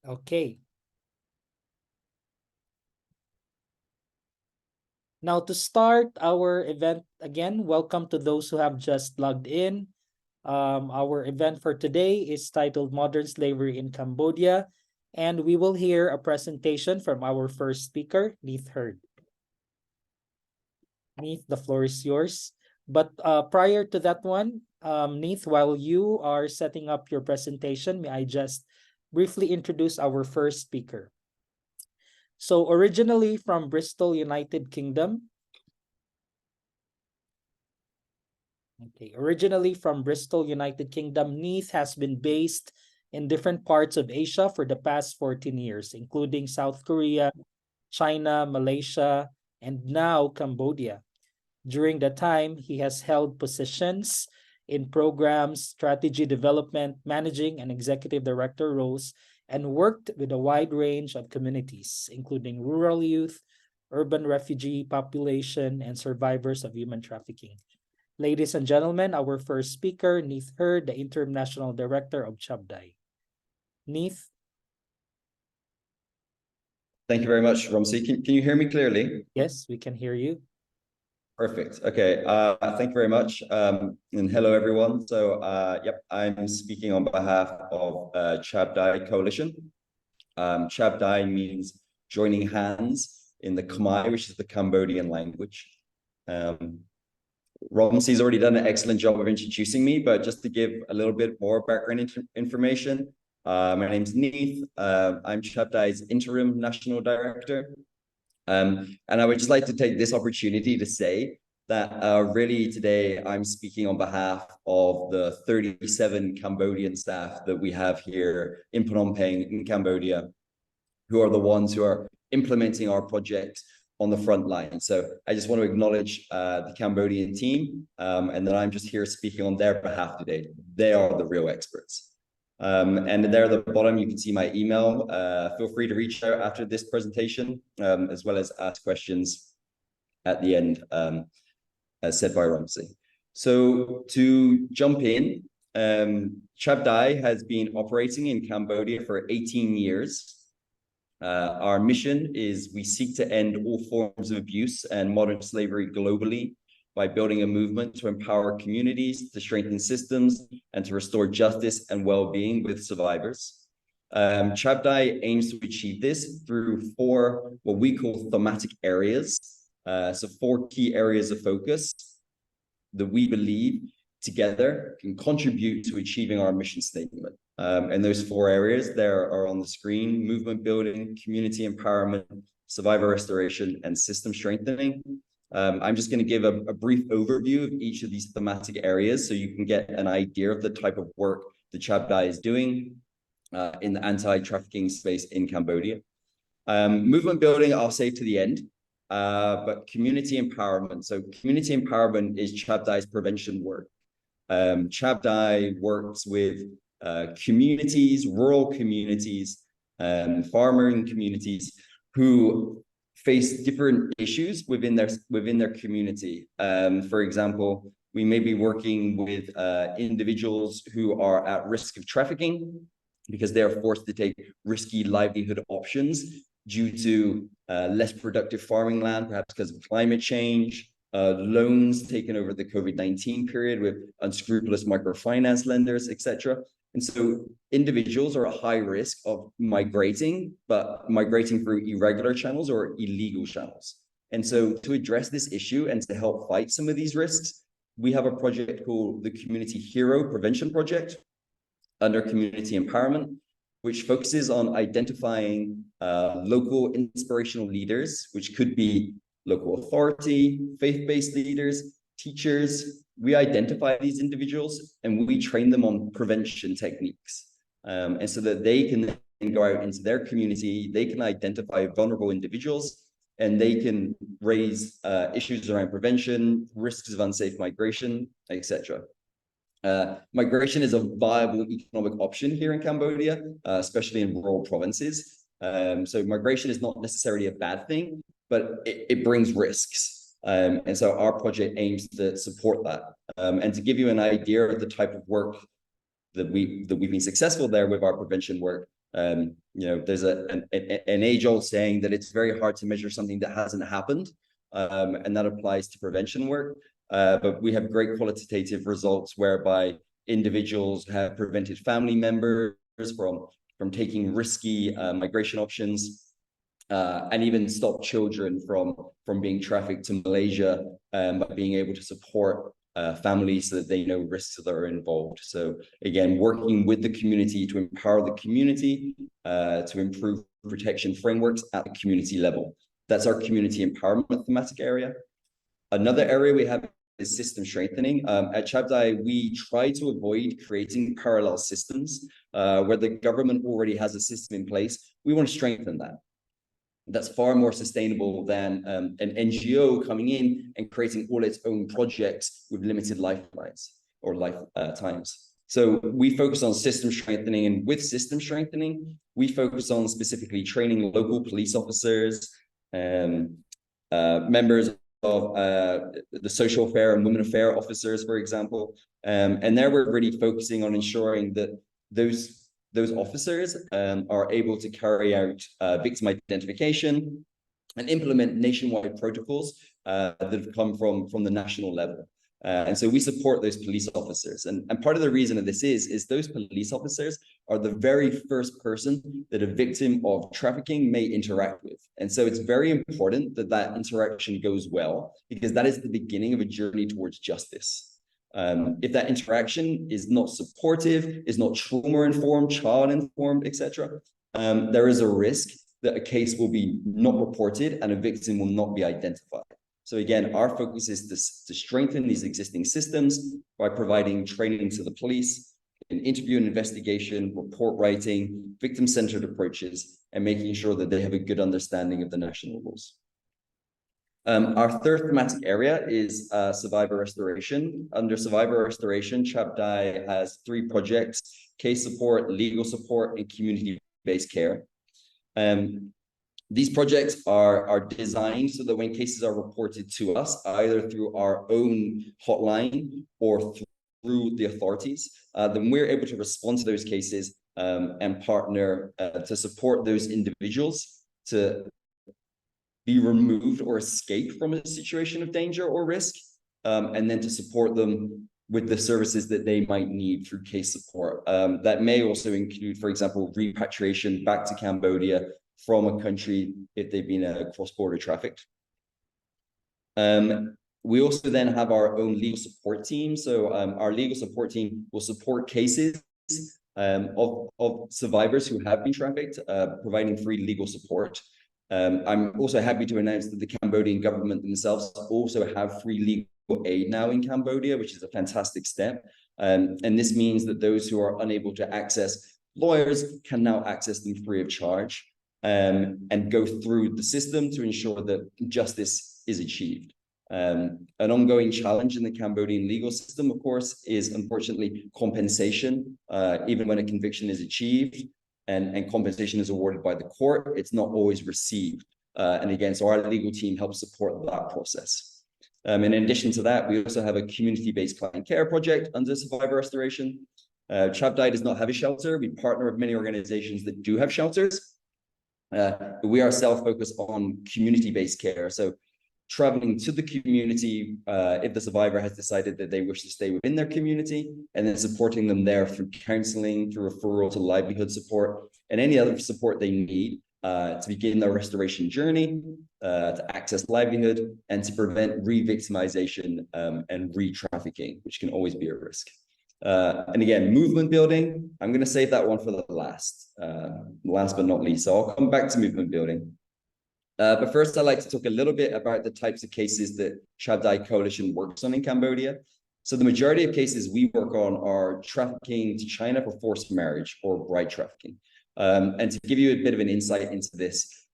Okay. Now to start our event again, welcome to those who have just logged in. Our event for today is titled Modern Slavery in Cambodia, and we will hear a presentation from our first speaker, Neith Hurd. Neith, the floor is yours. But prior to that one, Neith, while you are setting up your presentation, may I just briefly introduce our first speaker. So originally from Bristol, United Kingdom. Originally from Bristol, United Kingdom, Neith has been based in different parts of Asia for the past 14 years, including South Korea, China, Malaysia, and now Cambodia. During that time, he has held positions in programs, strategy development, managing, and executive director roles, and worked with a wide range of communities, including rural youth, urban refugee population, and survivors of human trafficking. Ladies and gentlemen, our first speaker, Neith Hurd, the Interim National Director of Chab Dai. Neith? Thank you very much, Romsey. Can you hear me clearly? Yes, we can hear you. Perfect. Okay. Thank you very much. And hello, everyone. So, yep, I'm speaking on behalf of Chab Dai Coalition. Chab Dai means joining hands in the Khmer, which is the Cambodian language. Romsey's already done an excellent job of introducing me, but just to give a little bit more background information, my name's Neith. I'm Chab Dai's Interim National Director. And I would just like to take this opportunity to say that really today I'm speaking on behalf of the 37 Cambodian staff that we have here in Phnom Penh in Cambodia, who are the ones who are implementing our project on the front line. So I just want to acknowledge the Cambodian team and that I'm just here speaking on their behalf today. They are the real experts. And there at the bottom, you can see my email. Feel free to reach out after this presentation, as well as ask questions at the end, as said by Romsey. So to jump in, Chab Dai has been operating in Cambodia for 18 years. Our mission is we seek to end all forms of abuse and modern slavery globally by building a movement to empower communities, to strengthen systems, and to restore justice and well-being with survivors. Chab Dai aims to achieve this through 4 what we call thematic areas. So 4 key areas of focus that we believe together can contribute to achieving our mission statement. And those 4 areas there are on the screen: movement building, community empowerment, survivor restoration, and system strengthening. I'm just going to give a brief overview of each of these thematic areas so you can get an idea of the type of work the Chab Dai is doing in the anti-trafficking space in Cambodia. Movement building, I'll save to the end, but community empowerment. So community empowerment is Chab Dai's prevention work. Chab Dai works with communities, rural communities, farming communities who face different issues within their community. For example, we may be working with individuals who are at risk of trafficking because they are forced to take risky livelihood options due to less productive farming land, perhaps because of climate change, loans taken over the COVID-19 period with unscrupulous microfinance lenders, etc. And so individuals are at high risk of migrating, but migrating through irregular channels or illegal channels. And so to address this issue and to help fight some of these risks, we have a project called the Community Hero Prevention Project under Community Empowerment, which focuses on identifying local inspirational leaders, which could be local authority, faith-based leaders, teachers. We identify these individuals and we train them on prevention techniques. And so that they can then go out into their community, they can identify vulnerable individuals and they can raise issues around prevention, risks of unsafe migration, etc. Migration is a viable economic option here in Cambodia, especially in rural provinces. So migration is not necessarily a bad thing, but it brings risks. And so our project aims to support that. And to give you an idea of the type of work that we've been successful there with our prevention work, There's an age-old saying that it's very hard to measure something that hasn't happened, and that applies to prevention work. But we have great qualitative results whereby individuals have prevented family members from taking risky migration options, and even stop children from being trafficked to Malaysia, by being able to support families so that they know risks that are involved. So again, working with the community to empower the community, to improve protection frameworks at the community level. That's our community empowerment thematic area. Another area we have is system strengthening. At Chab Dai, we try to avoid creating parallel systems where the government already has a system in place. We want to strengthen that. That's far more sustainable than an NGO coming in and creating all its own projects with limited lifelines or lifetimes. So we focus on system strengthening, and with system strengthening, we focus on specifically training local police officers and members of the social affair and women affair officers, for example. And there we're really focusing on ensuring that those officers are able to carry out victim identification and implement nationwide protocols that have come from the national level. And so we support those police officers. And part of the reason of this is those police officers are the very first person that a victim of trafficking may interact with. And so it's very important that that interaction goes well, because that is the beginning of a journey towards justice. If that interaction is not supportive, is not trauma-informed, child-informed, etc., there is a risk that a case will be not reported and a victim will not be identified. So again, our focus is to strengthen these existing systems by providing training to the police in interview and investigation, report writing, victim-centered approaches, and making sure that they have a good understanding of the national laws. Our third thematic area is survivor restoration. Under survivor restoration, Chab Dai has 3 projects: case support, legal support, and community-based care. These projects are designed so that when cases are reported to us, either through our own hotline or through the authorities, then we're able to respond to those cases and partner to support those individuals to be removed or escape from a situation of danger or risk, and then to support them with the services that they might need through case support. That may also include, for example, repatriation back to Cambodia from a country if they've been cross-border trafficked. We also then have our own legal support team. So our legal support team will support cases of survivors who have been trafficked, providing free legal support. I'm also happy to announce that the Cambodian government themselves also have free legal aid now in Cambodia, which is a fantastic step. And this means that those who are unable to access lawyers can now access them free of charge, and go through the system to ensure that justice is achieved. An ongoing challenge in the Cambodian legal system, of course, is unfortunately compensation. Even when a conviction is achieved and compensation is awarded by the court, it's not always received. And again, so our legal team helps support that process. In addition to that, we also have a community-based client care project under survivor restoration. Chab Dai does not have a shelter. We partner with many organizations that do have shelters. We ourselves focus on community-based care. So traveling to the community if the survivor has decided that they wish to stay within their community, and then supporting them there through counseling, through referral to livelihood support, and any other support they need to begin their restoration journey, to access livelihood, and to prevent re-victimization and re-trafficking, which can always be a risk. And again, movement building, I'm going to save that one for the last but not least. So I'll come back to movement building. But first, I'd like to talk a little bit about the types of cases that Chab Dai Coalition works on in Cambodia. So the majority of cases we work on are trafficking to China for forced marriage or bride trafficking. And to give you a bit of an insight into this,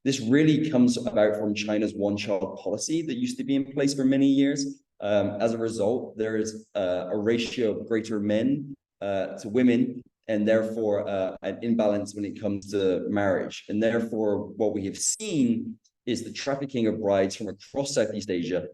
this really comes about from China's one-child policy that used to be in place for many years. As a result, there is a ratio of greater men to women, and therefore an imbalance when it comes to marriage. And therefore, what we have seen is the trafficking of brides from across Southeast Asia,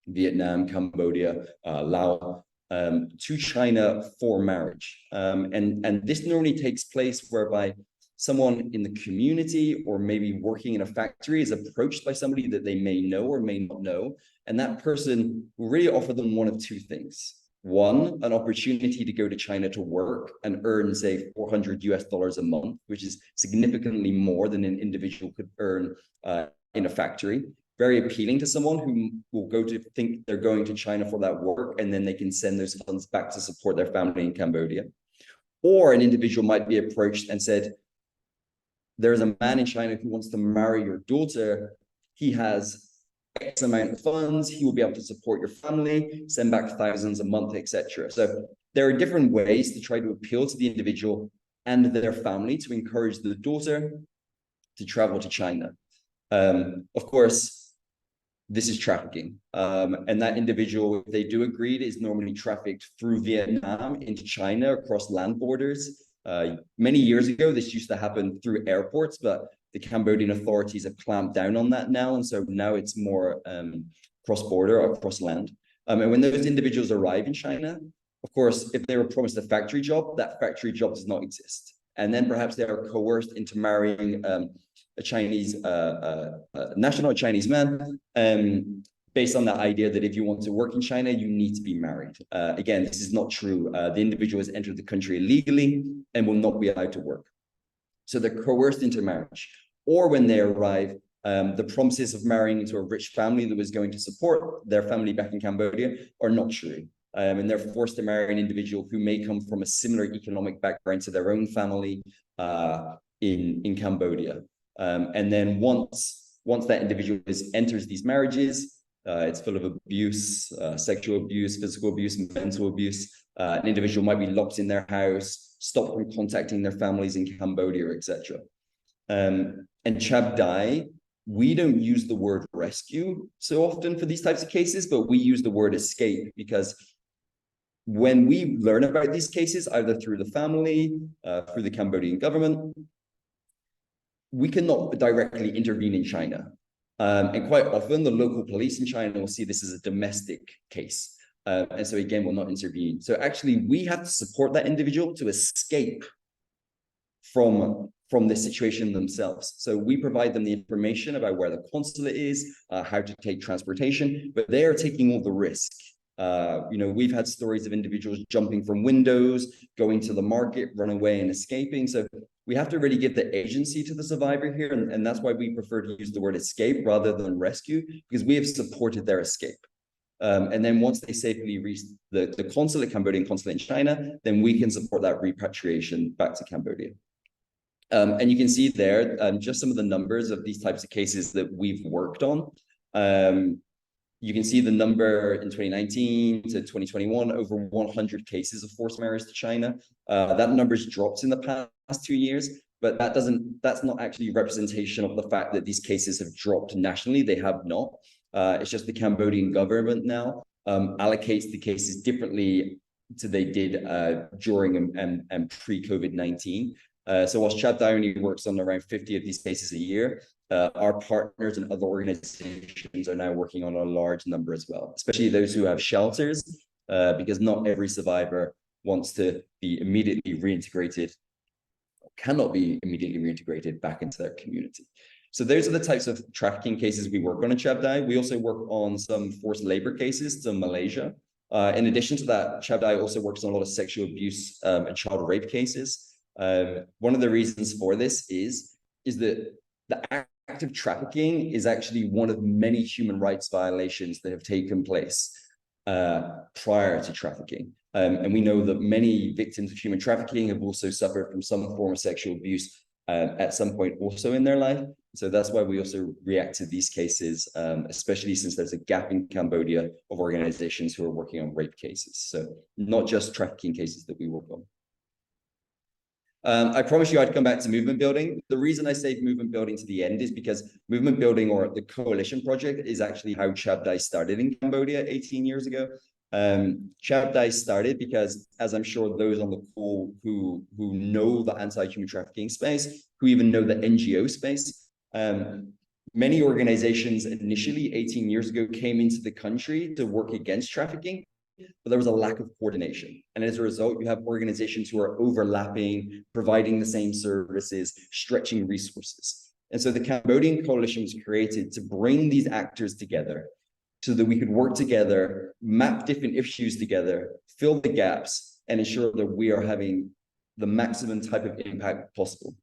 Vietnam, Cambodia, Laos, to China for marriage. And this normally takes place whereby someone in the community or maybe working in a factory is approached by somebody that they may know or may not know. And that person will really offer them one of two things. One, an opportunity to go to China to work and earn, say, $400 a month, which is significantly more than an individual could earn in a factory. Very appealing to someone who will go to think they're going to China for that work, and then they can send those funds back to support their family in Cambodia. Or an individual might be approached and said, there's a man in China who wants to marry your daughter. He has X amount of funds. He will be able to support your family, send back thousands a month, etc. So there are different ways to try to appeal to the individual and their family to encourage the daughter to travel to China. Of course, this is trafficking. And that individual, if they do agree, is normally trafficked through Vietnam into China across land borders. Many years ago, this used to happen through airports, but the Cambodian authorities have clamped down on that now. And so now it's more cross-border or cross-land. And when those individuals arrive in China, of course, if they were promised a factory job, that factory job does not exist. And then perhaps they are coerced into marrying a Chinese national, a Chinese man, based on that idea that if you want to work in China, you need to be married. Again, this is not true. The individual has entered the country illegally and will not be allowed to work. So they're coerced into marriage. Or when they arrive, the promises of marrying into a rich family that was going to support their family back in Cambodia are not true. And they're forced to marry an individual who may come from a similar economic background to their own family in Cambodia. And then once that individual enters these marriages, it's full of abuse, sexual abuse, physical abuse, mental abuse. An individual might be locked in their house, stopped from contacting their families in Cambodia, etc. And Chab Dai, we don't use the word rescue so often for these types of cases, but we use the word escape because when we learn about these cases, either through the family, through the Cambodian government, we cannot directly intervene in China. And quite often, the local police in China will see this as a domestic case. And so again, will not intervene. So actually, we have to support that individual to escape from this situation themselves. So we provide them the information about where the consulate is, how to take transportation, but they are taking all the risk. We've had stories of individuals jumping from windows, going to the market, run away and escaping. So we have to really give the agency to the survivor here. And that's why we prefer to use the word escape rather than rescue, because we have supported their escape. And then once they safely reach the consulate, Cambodian consulate in China, then we can support that repatriation back to Cambodia. And you can see there just some of the numbers of these types of cases that we've worked on. You can see the number in 2019 to 2021, over 100 cases of forced marriage to China. That number's dropped in the past 2 years, but that's not actually representation of the fact that these cases have dropped nationally. They have not. It's just the Cambodian government now allocates the cases differently to they did during and pre-COVID-19. So whilst Chab Dai only works on around 50 of these cases a year, our partners and other organizations are now working on a large number as well, especially those who have shelters, because not every survivor wants to be immediately reintegrated, or cannot be immediately reintegrated back into their community. So those are the types of trafficking cases we work on in Chab Dai. We also work on some forced labor cases to Malaysia. In addition to that, Chab Dai also works on a lot of sexual abuse and child rape cases. One of the reasons for this is that the act of trafficking is actually one of many human rights violations that have taken place prior to trafficking. And we know that many victims of human trafficking have also suffered from some form of sexual abuse at some point also in their life. So that's why we also react to these cases, especially since there's a gap in Cambodia of organizations who are working on rape cases. So not just trafficking cases that we work on. I promised you I'd come back to movement building. The reason I saved movement building to the end is because movement building, or the coalition project, is actually how Chab Dai started in Cambodia 18 years ago. Chab Dai started because, as I'm sure those on the call who know the anti-human trafficking space, who even know the NGO space, many organizations initially 18 years ago came into the country to work against trafficking, but there was a lack of coordination. And as a result, you have organizations who are overlapping, providing the same services, stretching resources. And so the Cambodian coalition was created to bring these actors together so that we could work together, map different issues together, fill the gaps, and ensure that we are having the maximum type of impact possible.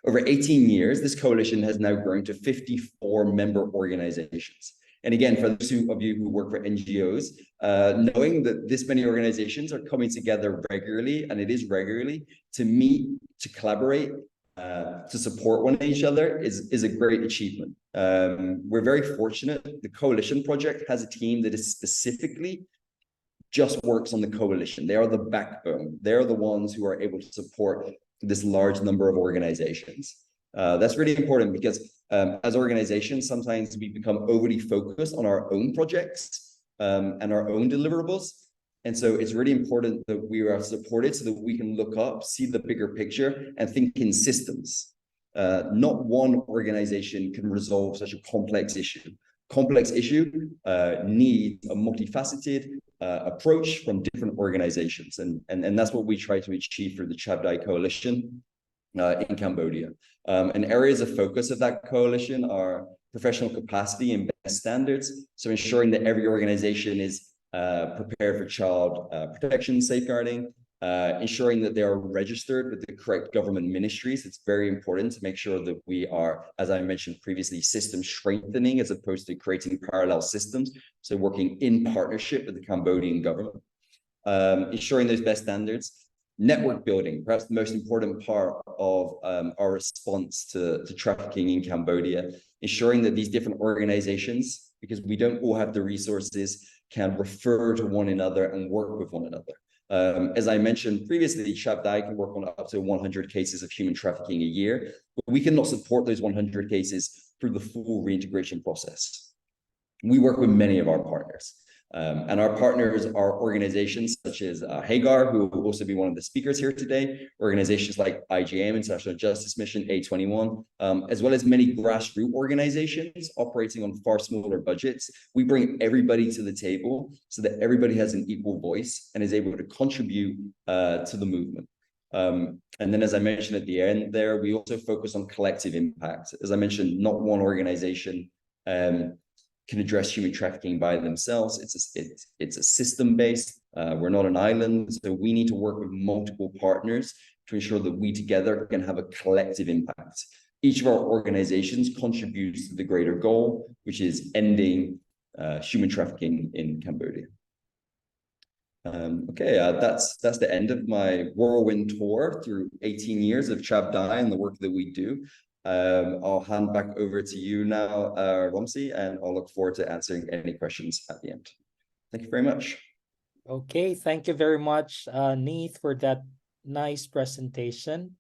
Over 18 years, this coalition has now grown to 54 member organizations. And again, for those of you who work for NGOs, knowing that this many organizations are coming together regularly, and it is regularly, to meet, to collaborate, to support one each other is a great achievement. We're very fortunate. The Coalition Project has a team that is specifically just works on the coalition. They are the backbone. They're the ones who are able to support this large number of organizations. That's really important because as organizations, sometimes we become overly focused on our own projects and our own deliverables. And so it's really important that we are supported so that we can look up, see the bigger picture, and think in systems. Not one organization can resolve such a complex issue. Complex issue needs a multifaceted approach from different organizations. And that's what we try to achieve through the Chab Dai Coalition in Cambodia. And areas of focus of that coalition are professional capacity and best standards. So ensuring that every organization is prepared for child protection, safeguarding, ensuring that they are registered with the correct government ministries. It's very important to make sure that we are, as I mentioned previously, system strengthening as opposed to creating parallel systems. So working in partnership with the Cambodian government, ensuring those best standards. Network building, perhaps the most important part of our response to trafficking in Cambodia, ensuring that these different organizations, because we don't all have the resources, can refer to one another and work with one another. As I mentioned previously, Chab Dai can work on up to 100 cases of human trafficking a year, but we cannot support those 100 cases through the full reintegration process. We work with many of our partners. And our partners are organizations such as Hagar, who will also be one of the speakers here today, organizations like IGM, International Justice Mission, A21, as well as many grassroots organizations operating on far smaller budgets. We bring everybody to the table so that everybody has an equal voice and is able to contribute to the movement. And then, as I mentioned at the end there, we also focus on collective impact. As I mentioned, not one organization can address human trafficking by themselves. It's a system-based. We're not an island, so we need to work with multiple partners to ensure that we together can have a collective impact. Each of our organizations contributes to the greater goal, which is ending human trafficking in Cambodia. That's the end of my whirlwind tour through 18 years of Chab Dai and the work that we do. I'll hand back over to you now, Romsey, and I'll look forward to answering any questions at the end. Thank you very much. Okay, thank you very much, Neith, for that nice presentation.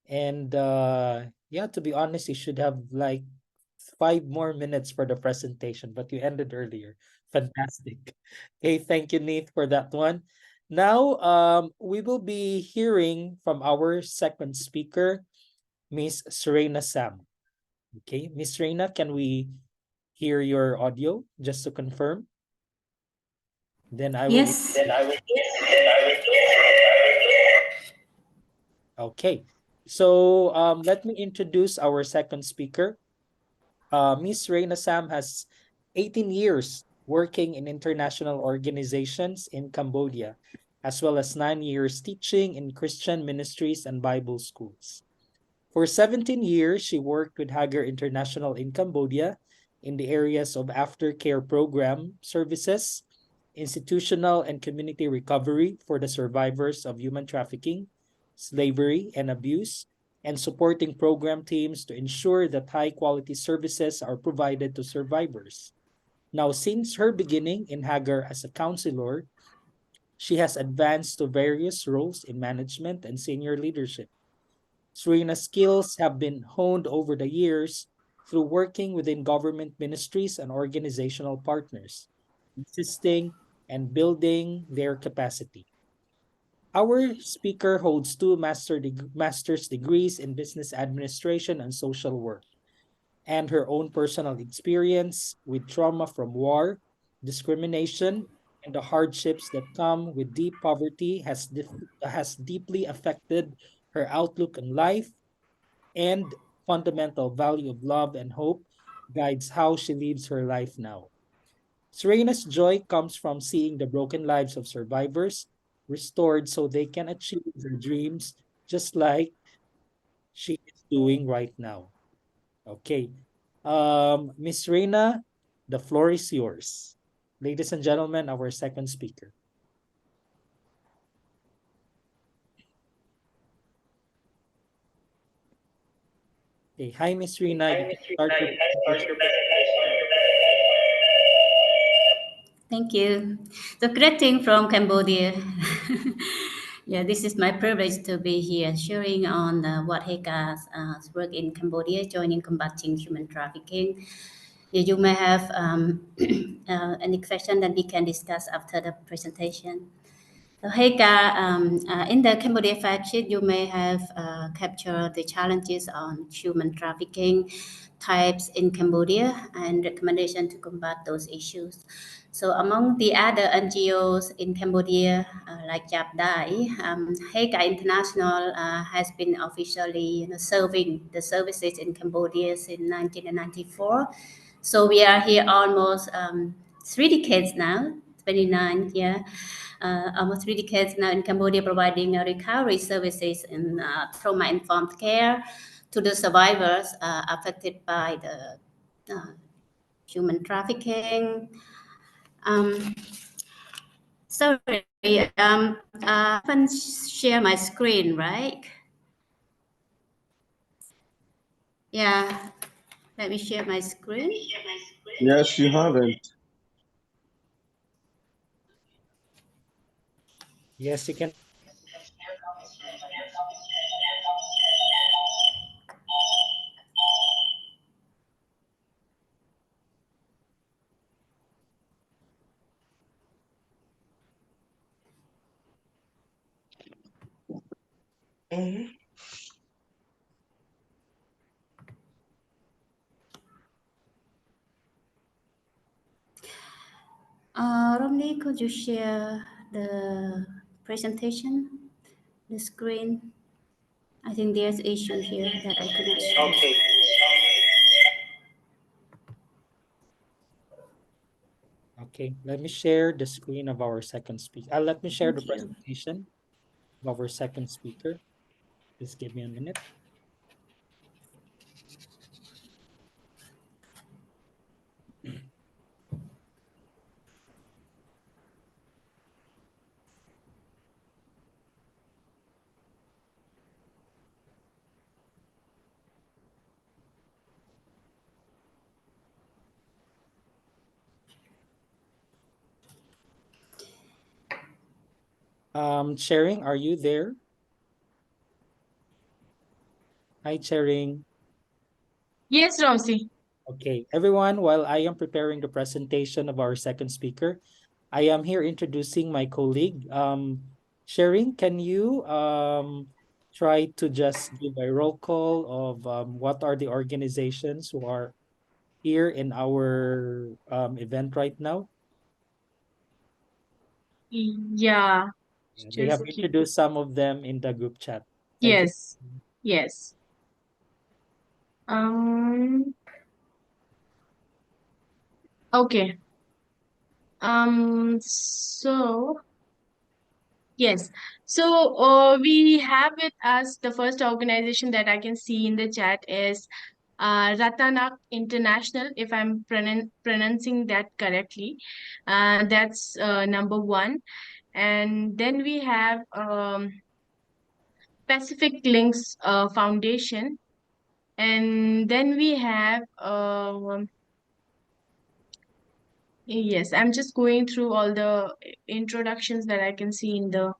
And yeah, to be honest, you should have like 5 more minutes for the presentation, but you ended earlier. Fantastic. Okay, thank you, Neith, for that one. Now, we will be hearing from our second speaker, Miss Serena Sam. Okay, Miss Serena, can we hear your audio just to confirm? Then I will. Yes. Okay, so let me introduce our second speaker. Miss Serena Sam has 18 years working in international organizations in Cambodia, as well as 9 years teaching in Christian ministries and Bible schools. For 17 years, she worked with Hagar International in Cambodia in the areas of aftercare program services, institutional and community recovery for the survivors of human trafficking, slavery, and abuse, and supporting program teams to ensure that high-quality services are provided to survivors. Now, since her beginning in Hagar as a counselor, she has advanced to various roles in management and senior leadership. Serena's skills have been honed over the years through working within government ministries and organizational partners, assisting and building their capacity. Our speaker holds 2 master's degrees in business administration and social work, and her own personal experience with trauma from war, discrimination, and the hardships that come with deep poverty has deeply affected her outlook on life, and fundamental value of love and hope guides how she lives her life now. Serena's joy comes from seeing the broken lives of survivors restored so they can achieve their dreams just like she is doing right now. Okay. Miss Reina, the floor is yours. Ladies and gentlemen, our second speaker. Okay. Hi, Miss Reina. You can start your presentation. Thank you. So greeting from Cambodia. Yeah, this is my privilege to be here sharing on what Hagar's work in Cambodia, joining combating human trafficking. Yeah, you may have any question that we can discuss after the presentation. So Hagar, in the Cambodia fact sheet, you may have captured the challenges on human trafficking types in Cambodia and recommendation to combat those issues. So among the other NGOs in Cambodia, like Chab Dai, Hagar International has been officially serving the services in Cambodia since 1994. So we are here almost 3 decades now, 29, yeah. Almost 3 decades now in Cambodia, providing recovery services in trauma-informed care to the survivors affected by the human trafficking. Sorry, I haven't share my screen, right? Yeah, let me share my screen. Yes, you haven't. Yes, you can. Romney, could you share the presentation, the screen? I think there's issue here that I could not share. Okay. Okay, let me share the screen of our second speaker. Let me share the Thank you. presentation of our second speaker. Just give me a minute. Sharing, are you there? Hi, Sharing. Yes, Rosie. Okay, everyone, while I am preparing the presentation of our second speaker, I am here introducing my colleague. Sharing, can you try to just give a roll call of what are the organizations who are here in our event right now? Yeah, Yeah, they have just keep. introduced some of them in the group chat. Thank you. Yes, yes. Um, okay. So yes. So we have with us the first organization that I can see in the chat is Ratanak International, if I'm pronouncing that correctly. That's number one. And then we have Pacific Links Foundation. And then we have, yes, I'm just going through all the introductions that I can see in the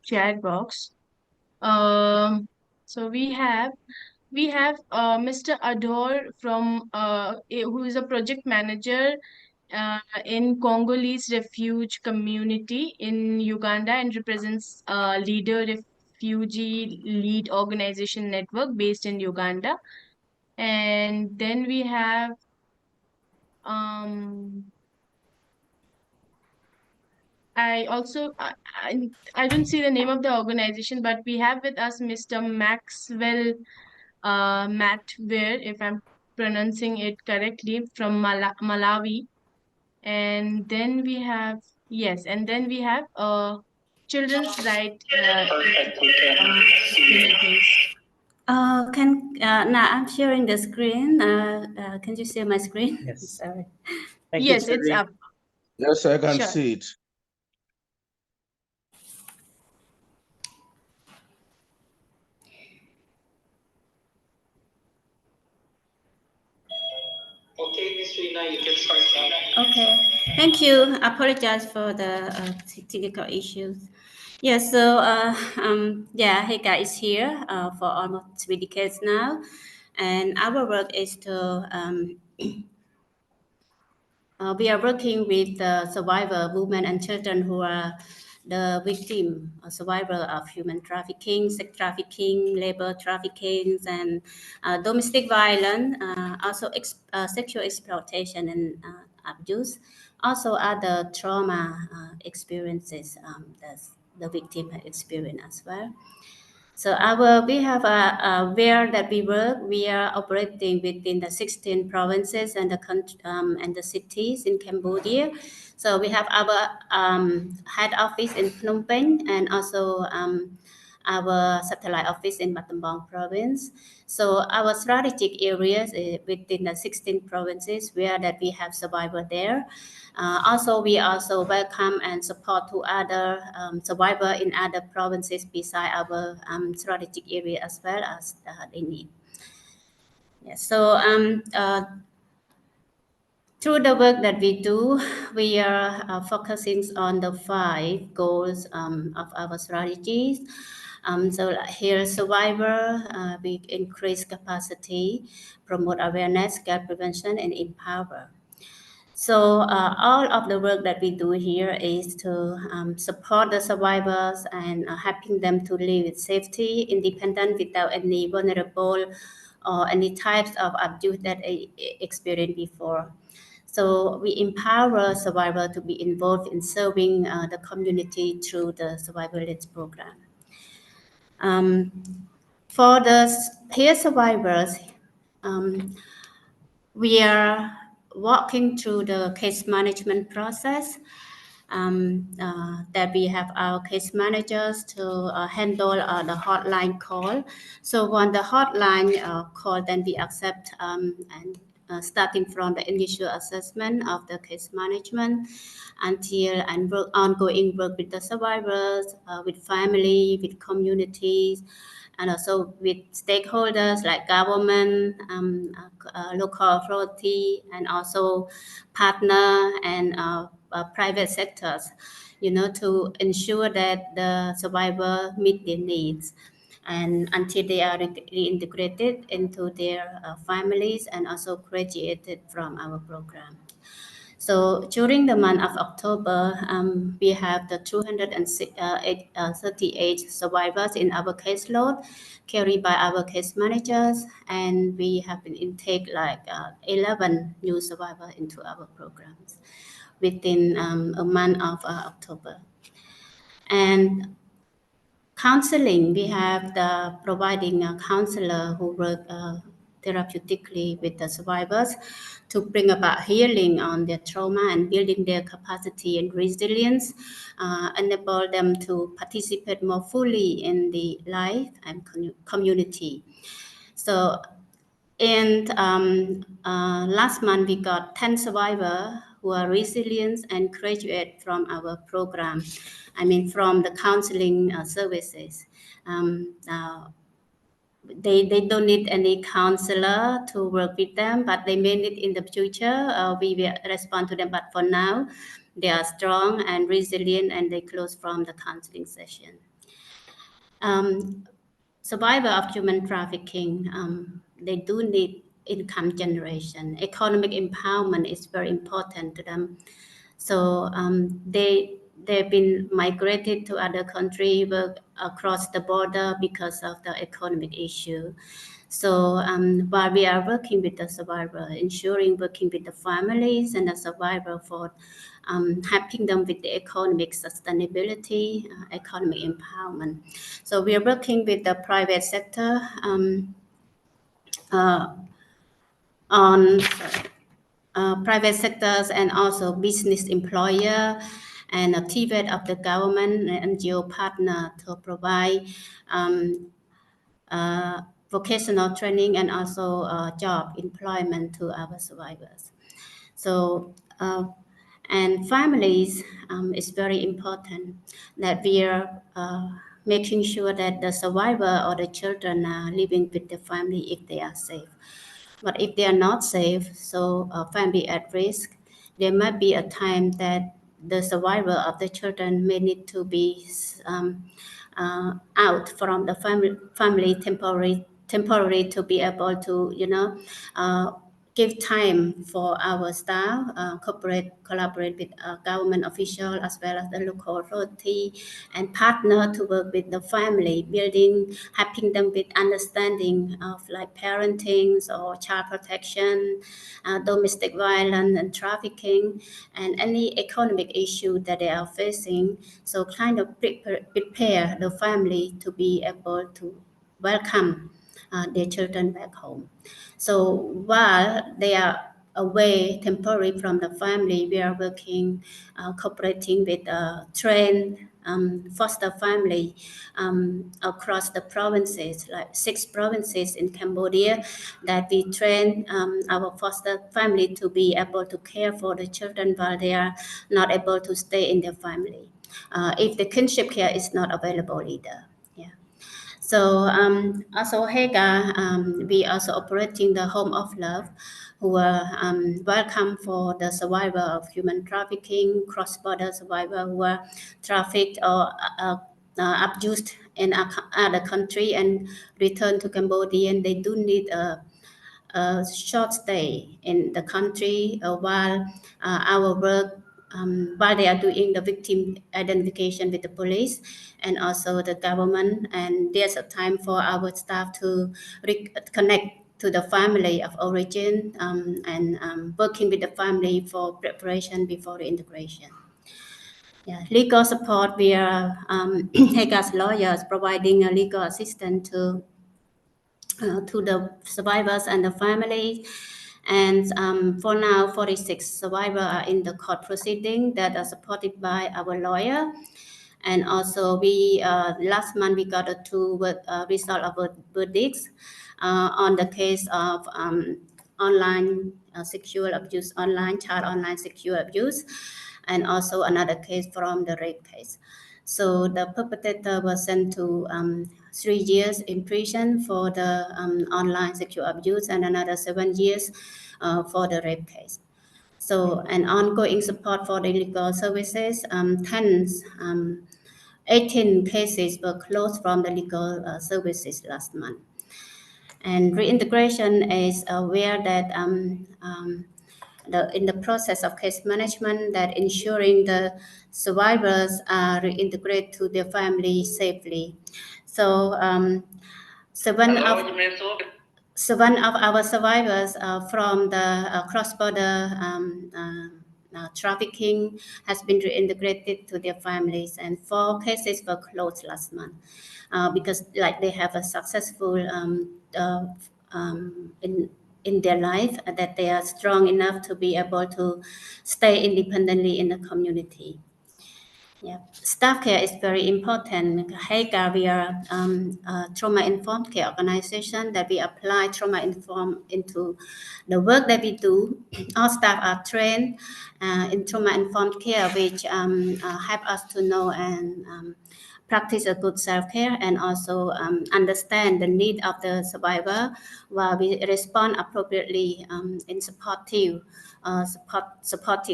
chat box. So we have Mr. Ador from who is a project manager in Congolese refugee community in Uganda and represents leader refugee lead organization network based in Uganda. And then we have um I also I don't see the name of the organization, but we have with us Mr. Maxwell Matwear, if I'm pronouncing it correctly, from Malawi. And then we have, yes, and then we have children's right Philippines. Now I'm sharing the screen. Can you share my screen? Yes. Sorry. Thank you, Yes, it's Cherry. up. Yes, I can Sure. see it. Okay, Ms. Rina, you can start now. Okay, thank you. I apologize for the technical issues. Yeah, so yeah, Hagar is here for almost 3 decades now, and our work is to we are working with survivor women and children who are the victim or survivor of human trafficking, sex trafficking, labor trafficking, and domestic violence, also sexual exploitation and abuse, also other trauma experiences that the victim had experienced as well. So we have where that we work. We are operating within the 16 provinces and and the cities in Cambodia. So we have our head office in Phnom Penh and also our satellite office in Battambang province. So our strategic areas within the 16 provinces where that we have survivor there. Also, we also welcome and support to other survivor in other provinces beside our strategic area as well as they need. Yeah, so through the work that we do, we are focusing on the 5 goals of our strategies. So here, survivor, we increase capacity, promote awareness, care prevention, and empower. So all of the work that we do here is to support the survivors and helping them to live with safety, independent, without any vulnerable or any types of abuse that they experienced before. So we empower survivors to be involved in serving the community through the survivalist program. For the peer survivors, we are walking through the case management process. That we have our case managers to handle the hotline call. So when the hotline call, then we accept and starting from the initial assessment of the case management until and ongoing work with the survivors, with family, with communities, and also with stakeholders like government, local authority, and also partner and private sectors, to ensure that the survivor meet their needs and until they are reintegrated into their families and also graduated from our program. So during the month of October, we have the 238 survivors in our caseload carried by our case managers, and we have been intake like 11 new survivors into our programs within a month of October. And counseling, we have the providing a counselor who work therapeutically with the survivors to bring about healing on their trauma and building their capacity and resilience, enable them to participate more fully in the life and community. So in last month, we got 10 survivors who are resilient and graduate from our program. I mean, from the counseling services. They don't need any counselor to work with them, but they may need in the future. We will respond to them, but for now, they are strong and resilient, and they close from the counseling session. Survivor of human trafficking, they do need income generation. Economic empowerment is very important to them. So they've been migrated to other countries, work across the border because of the economic issue. So while we are working with the survivor, ensuring working with the families and the survivor for helping them with the economic sustainability, economic empowerment. So we are working with the private sector on private sectors and also business employer and a TVET of the government and NGO partner to provide vocational training and also job employment to our survivors. So, and families is very important that we are making sure that the survivor or the children are living with the family if they are safe. But if they are not safe, so family at risk, there might be a time that the survivor of the children may need to be out from the family temporary to be able to, give time for our staff, collaborate with government official as well as the local authority, and partner to work with the family, helping them with understanding of like parenting or child protection, domestic violence and trafficking, and any economic issue that they are facing. So kind of prepare the family to be able to welcome their children back home. So while they are away temporarily from the family, we are working, cooperating with trained foster family across the provinces, like 6 provinces in Cambodia, that we train our foster family to be able to care for the children while they are not able to stay in their family, if the kinship care is not available either. So also Hagar, we also operating the Home of Love, who are welcome for the survivor of human trafficking, cross-border survivor who are trafficked or abused in other country and return to Cambodia, and they do need a short stay in the country while our work, while they are doing the victim identification with the police and also the government. And there's a time for our staff to connect to the family of origin and working with the family for preparation before the integration. Legal support, we are Hagar's lawyers providing a legal assistance to the survivors and the family. And for now, 46 survivors are in the court proceeding that are supported by our lawyer. And also, we last month we got a 2 result of verdicts on the case of online sexual abuse, child online sexual abuse, and also another case from the rape case. So the perpetrator was sent to 3 years in prison for the online sexual abuse and another 7 years for the rape case. So an ongoing support for the legal services, 18 cases were closed from the legal services last month. And reintegration is where that in the process of case management, that ensuring the survivors are reintegrated to their family safely. So one of our survivors from the cross-border trafficking has been reintegrated to their families, and 4 cases were closed last month because like they have a successful in their life, that they are strong enough to be able to stay independently in the community. Staff care is very important. Hagar, we are a trauma-informed care organization that we apply trauma-informed into the work that we do. All staff are trained in trauma-informed care, which help us to know and practice a good self-care and also understand the need of the survivor while we respond appropriately in supporting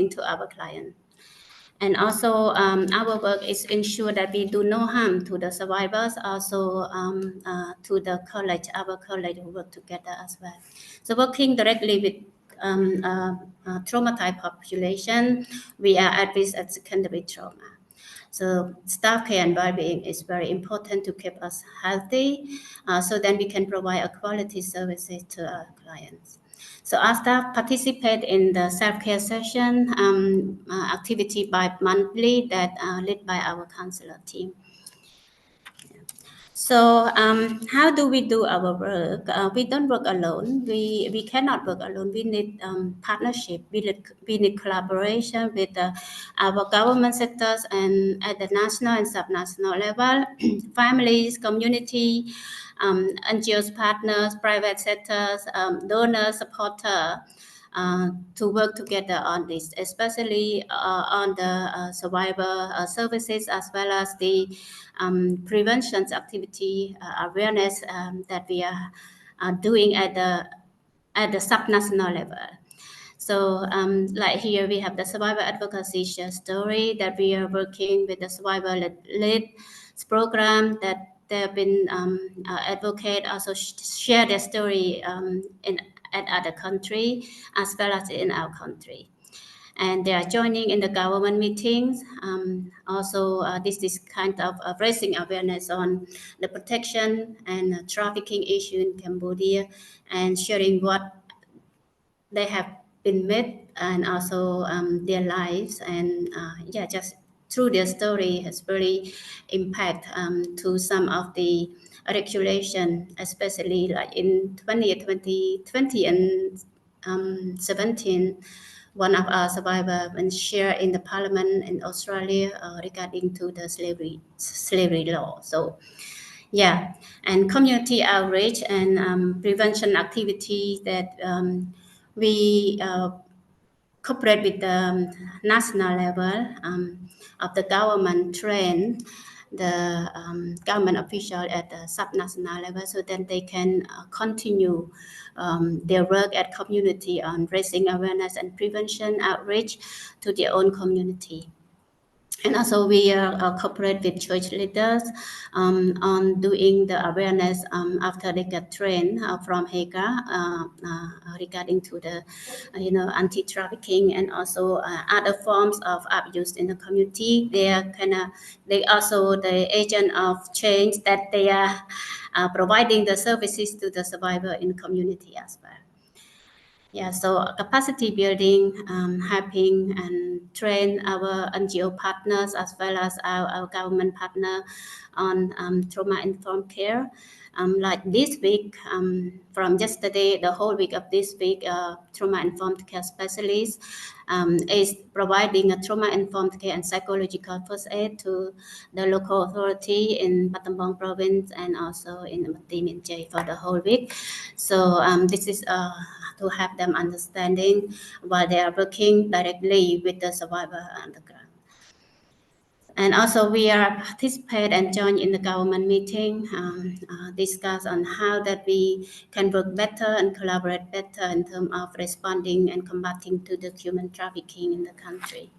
to our client. And also our work is ensure that we do no harm to the survivors, also to the college, our college who work together as well. So working directly with traumatized population, we are at risk at secondary trauma. So staff care and well-being is very important to keep us healthy, so then we can provide a quality services to our clients. So our staff participate in the self-care session activity bi-monthly that led by our counselor team. So how do we do our work? We don't work alone. We cannot work alone. We need partnership. We need collaboration with our government sectors and at the national and subnational level, families, community, NGOs, partners, private sectors, donors, supporters. To work together on this, especially on the survivor services as well as the prevention activity awareness that we are doing at the subnational level. So like here we have the survivor advocacy share story that we are working with the survivor led program that they've been advocate also share their story at other country as well as in our country. And they are joining in the government meetings. Also, this is kind of raising awareness on the protection and trafficking issue in Cambodia and sharing what they have been met and also their lives. And yeah, just through their story has really impact to some of the regulation, especially like in 2020 and 17. One of our survivors and share in the parliament in Australia regarding to the slavery law. So yeah, and community outreach and prevention activities that we cooperate with the national level of the government, train the government official at the subnational level so that they can continue their work at community on raising awareness and prevention outreach to their own community. And also we cooperate with church leaders on doing the awareness after they get trained from Hagar regarding to the, anti-trafficking and also other forms of abuse in the community. They also the agent of change that they are providing the services to the survivor in the community as well. Yeah, so capacity building, helping and train our NGO partners as well as our government partner on trauma-informed care. Like this week, from yesterday, the whole week of this week, trauma-informed care specialist is providing a trauma-informed care and psychological first aid to the local authority in Battambang province and also in Matiminjay for the whole week. So this is to have them understanding while they are working directly with the survivor on the ground. And also we are participate and join in the government meeting, discuss on how that we can work better and collaborate better in terms of responding and combating to the human trafficking in the country.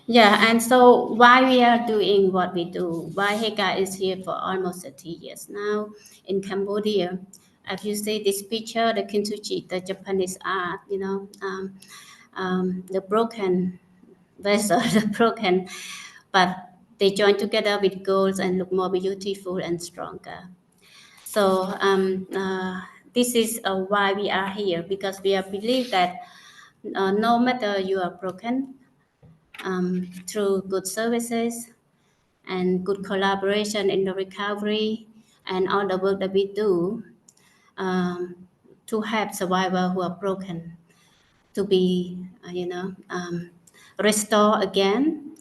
Yeah, and so why we are doing what we do, why Hagar is here for almost 30 years now in Cambodia. As you see this picture, the kintsugi, the Japanese art, the broken vessel, the broken, but they join together with goals and look more beautiful and stronger. So this is why we are here, because we believe that no matter you are broken, through good services and good collaboration in the recovery and all the work that we do to help survivors who are broken to be, restored again,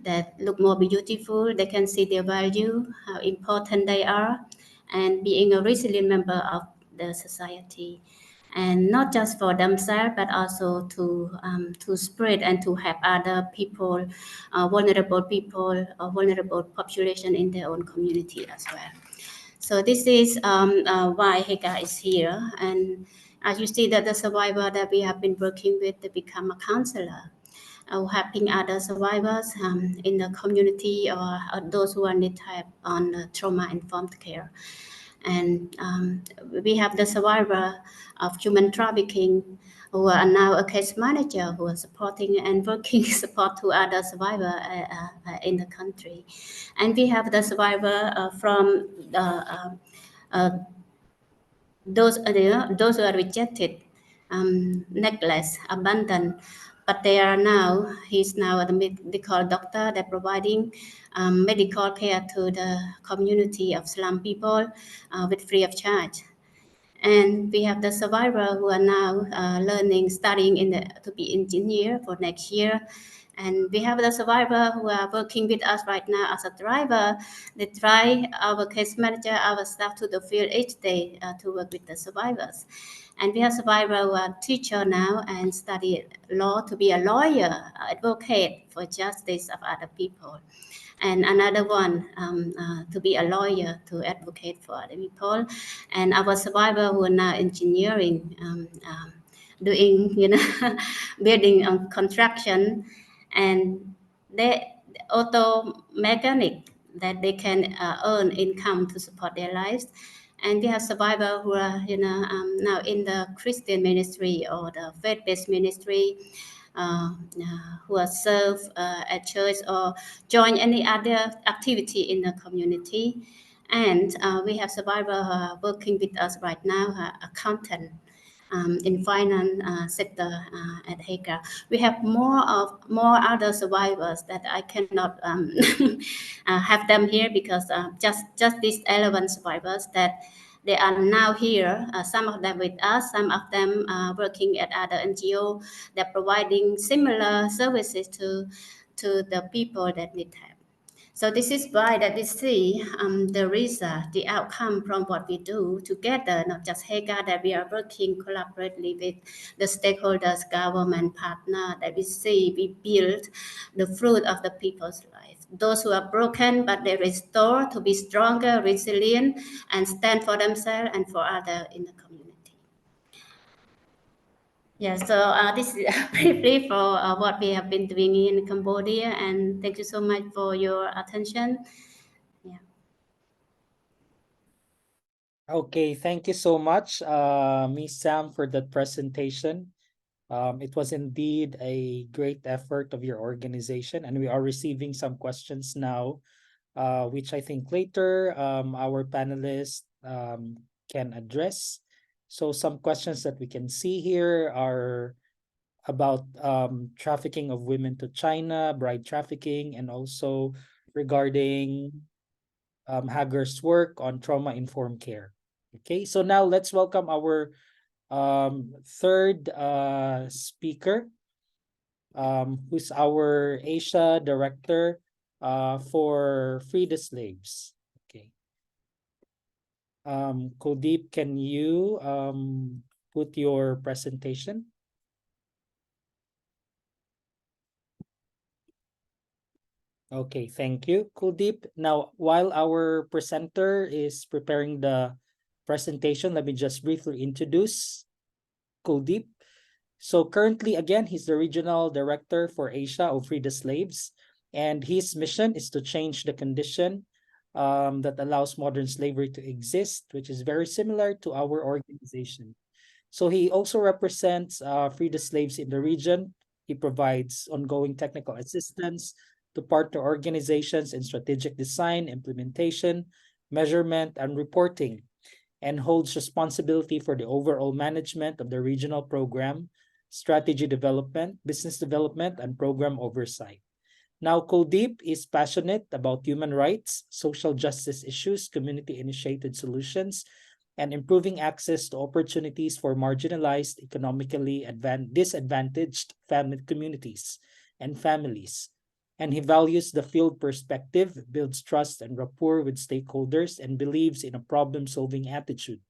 that look more beautiful, they can see their value, how important they are, and being a resilient member of the society. And not just for themselves, but also to spread and to help other people, vulnerable population in their own community as well. So this is why Hagar is here. And as you see that the survivor that we have been working with, they become a counselor, helping other survivors in the community or those who are need help on trauma-informed care. And we have the survivor of human trafficking who are now a case manager who are supporting and working support to other survivors in the country. And we have the survivor from those who are rejected, neglected, abandoned, but they are now, he's now a medical doctor. They're providing medical care to the community of slum people with free of charge. And we have the survivor who are now learning, studying to be engineer for next year. And we have the survivor who are working with us right now as a driver. They drive our case manager, our staff to the field each day to work with the survivors. And we have survivor who are teacher now and study law to be a lawyer, advocate for justice of other people. And another one to be a lawyer to advocate for other people. And our survivor who are now engineering, doing, building construction, and they auto mechanic that they can earn income to support their lives. And we have survivors who are, now in the Christian ministry or the faith-based ministry, who are served at church or join any other activity in the community. And we have survivors working with us right now, accountant in finance sector at Hagar. We have more other survivors that I cannot have them here because just these 11 survivors that they are now here, some of them with us, some of them working at other NGO. They're providing similar services to the people that need help. So this is why that we see the result, the outcome from what we do together, not just Hagar, that we are working collaboratively with the stakeholders, government partner, that we see we build the fruit of the people's life. Those who are broken, but they restore to be stronger, resilient, and stand for themselves and for others in the community. Yeah, so this is briefly for what we have been doing in Cambodia, and thank you so much for your attention. Yeah. Okay, thank you so much, Miss Sam, for that presentation. It was indeed a great effort of your organization, and we are receiving some questions now, which I think later our panelists can address. So some questions that we can see here are about trafficking of women to China, bride trafficking, and also regarding Hagar's work on trauma-informed care. Okay, so now let's welcome our third speaker, who's our Asia director for Free the Slaves. Okay. Kuldeep, can you put your presentation? Okay, thank you, Kuldeep. Now, while our presenter is preparing the presentation, let me just briefly introduce Kuldeep. So currently, again, he's the regional director for Asia of Free the Slaves, and his mission is to change the condition that allows modern slavery to exist, which is very similar to our organization. So he also represents Free the Slaves in the region. He provides ongoing technical assistance to partner organizations in strategic design, implementation, measurement, and reporting, and holds responsibility for the overall management of the regional program, strategy development, business development, and program oversight. Now, Kuldeep is passionate about human rights, social justice issues, community-initiated solutions, and improving access to opportunities for marginalized, economically disadvantaged family communities and families. And he values the field perspective, builds trust and rapport with stakeholders, and believes in a problem-solving attitude.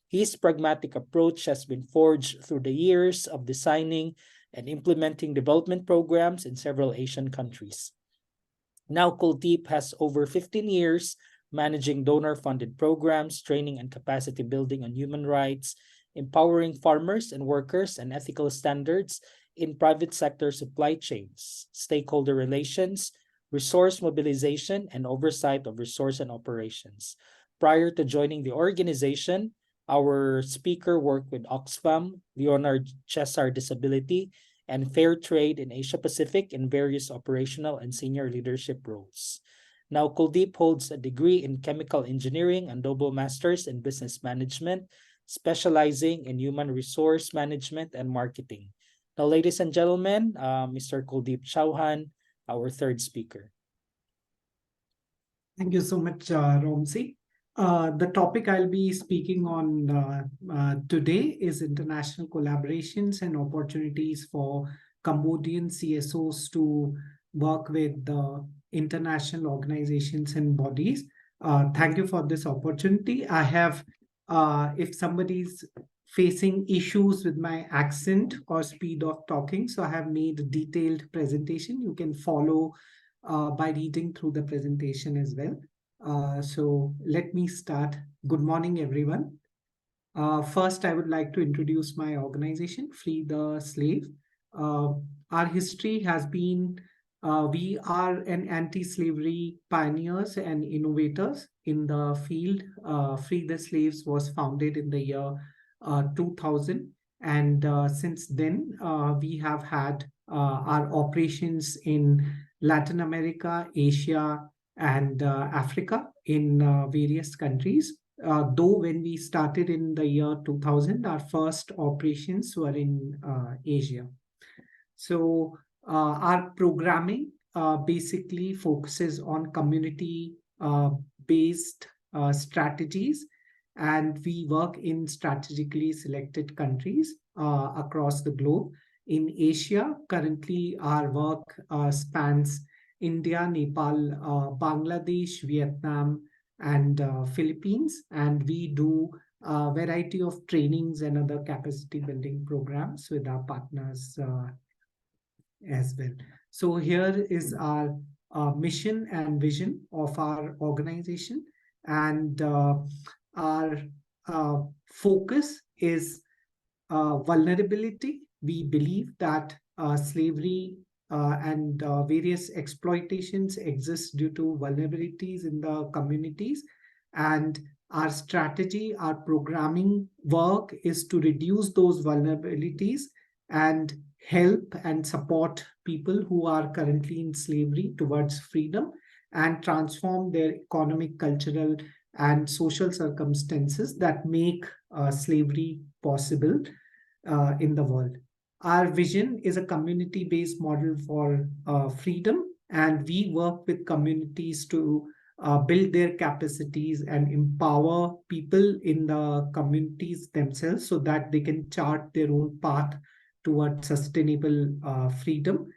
His pragmatic approach has been forged through the years of designing and implementing development programs in several Asian countries. Now, Kuldeep has over 15 years managing donor-funded programs, training and capacity building on human rights, empowering farmers and workers and ethical standards in private sector supply chains, stakeholder relations, resource mobilization, and oversight of resource and operations. Prior to joining the organization, Our speaker worked with Oxfam, Leonard Chessar Disability, and Fair Trade in Asia Pacific in various operational and senior leadership roles. Now, Kuldeep holds a degree in chemical engineering and double master's in business management, specializing in human resource management and marketing. Now, ladies and gentlemen, Mr. Kuldeep Chauhan, our third speaker. Thank you so much, Romsi. The topic I'll be speaking on today is international collaborations and opportunities for Cambodian CSOs to work with the international organizations and bodies. Thank you for this opportunity. I have, if somebody's facing issues with my accent or speed of talking, so I have made a detailed presentation. You can follow by reading through the presentation as well. So let me start. Good morning, everyone. First, I would like to introduce my organization, Free the Slave. Our history has been, we are an anti-slavery pioneers and innovators in the field. Free the Slaves was founded in the year 2000. And since then, we have had our operations in Latin America, Asia, and Africa in various countries. Though when we started in the year 2000, our first operations were in Asia. So our programming basically focuses on community-based strategies, and we work in strategically selected countries across the globe. In Asia, currently our work spans India, Nepal, Bangladesh, Vietnam, and Philippines, and we do a variety of trainings and other capacity building programs with our partners as well. So here is our mission and vision of our organization, and our focus is vulnerability. We believe that slavery and various exploitations exist due to vulnerabilities in the communities. And our strategy, our programming work is to reduce those vulnerabilities and help and support people who are currently in slavery towards freedom and transform their economic, cultural, and social circumstances that make slavery possible in the world. Our vision is a community-based model for freedom, and we work with communities to build their capacities and empower people in the communities themselves so that they can chart their own path towards sustainable freedom.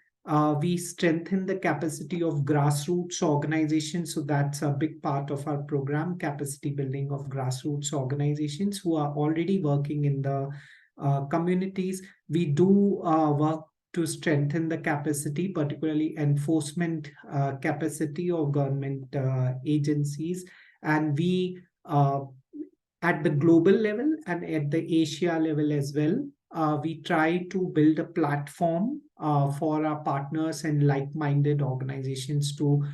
We strengthen the capacity of grassroots organizations. So that's a big part of our program, capacity building of grassroots organizations who are already working in the communities. We do work to strengthen the capacity, particularly enforcement capacity of government agencies. And we, at the global level and at the Asia level as well, we try to build a platform for our partners and like-minded organizations to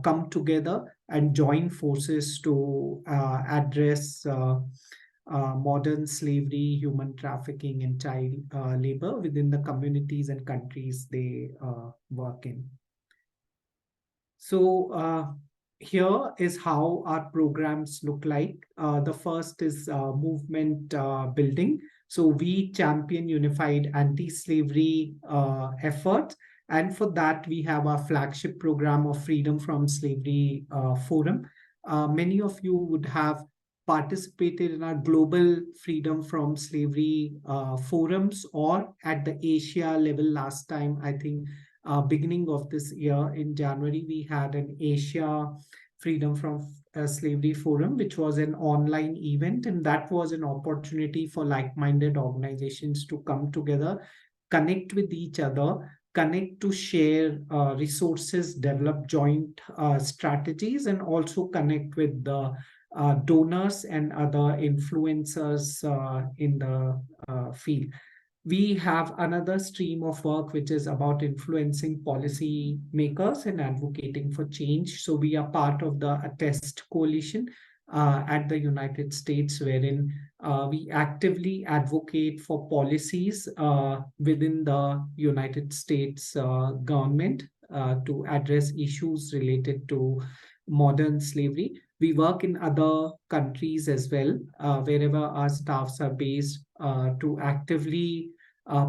come together and join forces to address modern slavery, human trafficking, and child labor within the communities and countries they work in. So here is how our programs look like. The first is movement building. So we champion unified anti-slavery efforts. And for that, we have our flagship program of Freedom from Slavery Forum. Many of you would have participated in our global freedom from slavery forums or at the Asia level last time. I think beginning of this year in January, we had an Asia Freedom from Slavery Forum, which was an online event. And that was an opportunity for like-minded organizations to come together, connect with each other, connect to share resources, develop joint strategies, and also connect with the donors and other influencers in the field. We have another stream of work which is about influencing policy makers and advocating for change. So we are part of the Attest Coalition, at the United States, wherein we actively advocate for policies within the United States government to address issues related to modern slavery. We work in other countries as well, wherever our staffs are based, to actively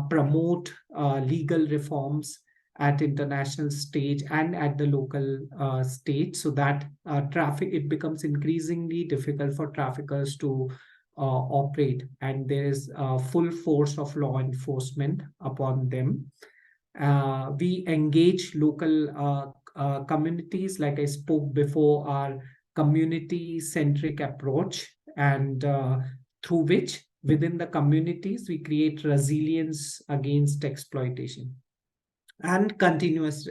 promote legal reforms at international stage and at the local stage, so that it becomes increasingly difficult for traffickers to operate, and there is full force of law enforcement upon them. We engage local communities, like I spoke before, our community-centric approach, and through which within the communities we create resilience against exploitation. And continuous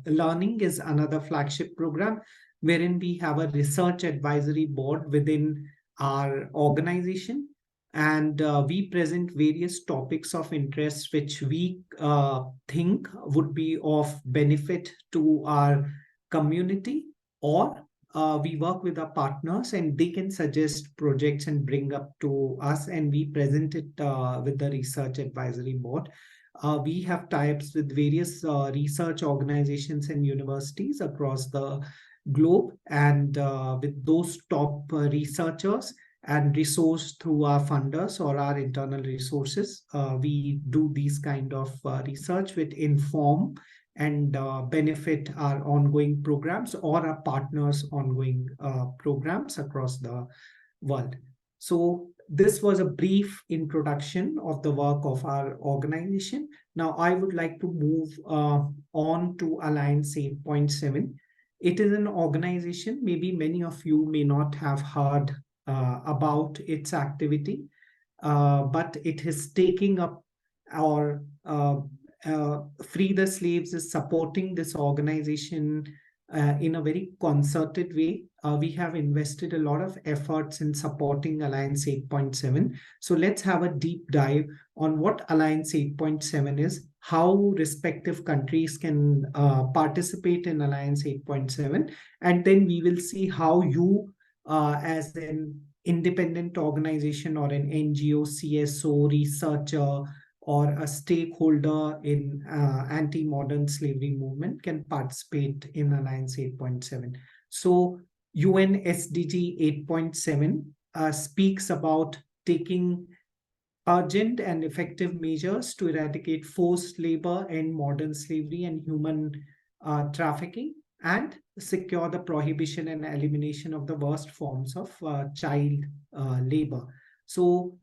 learning is another flagship program, wherein we have a research advisory board within our organization, and we present various topics of interest which we think would be of benefit to our community, or we work with our partners and they can suggest projects and bring up to us, and we present it with the research advisory board. We have tie-ups with various research organizations and universities across the globe, and with those top researchers and resource through our funders or our internal resources, we do these kind of research which inform and benefit our ongoing programs or our partners' ongoing programs across the world. So this was a brief introduction of the work of our organization. Now I would like to move on to Alliance 8.7. It is an organization, maybe many of you may not have heard about its activity, but it is taking up our Free the Slaves is supporting this organization in a very concerted way. We have invested a lot of efforts in supporting Alliance 8.7. So let's have a deep dive on what Alliance 8.7 is, how respective countries can participate in Alliance 8.7, and then we will see how you, as an independent organization or an NGO, CSO, researcher, or a stakeholder in anti-modern slavery movement can participate in Alliance 8.7. So UN SDG 8.7 speaks about taking urgent and effective measures to eradicate forced labor and modern slavery and human trafficking, and secure the prohibition and elimination of the worst forms of child labor. So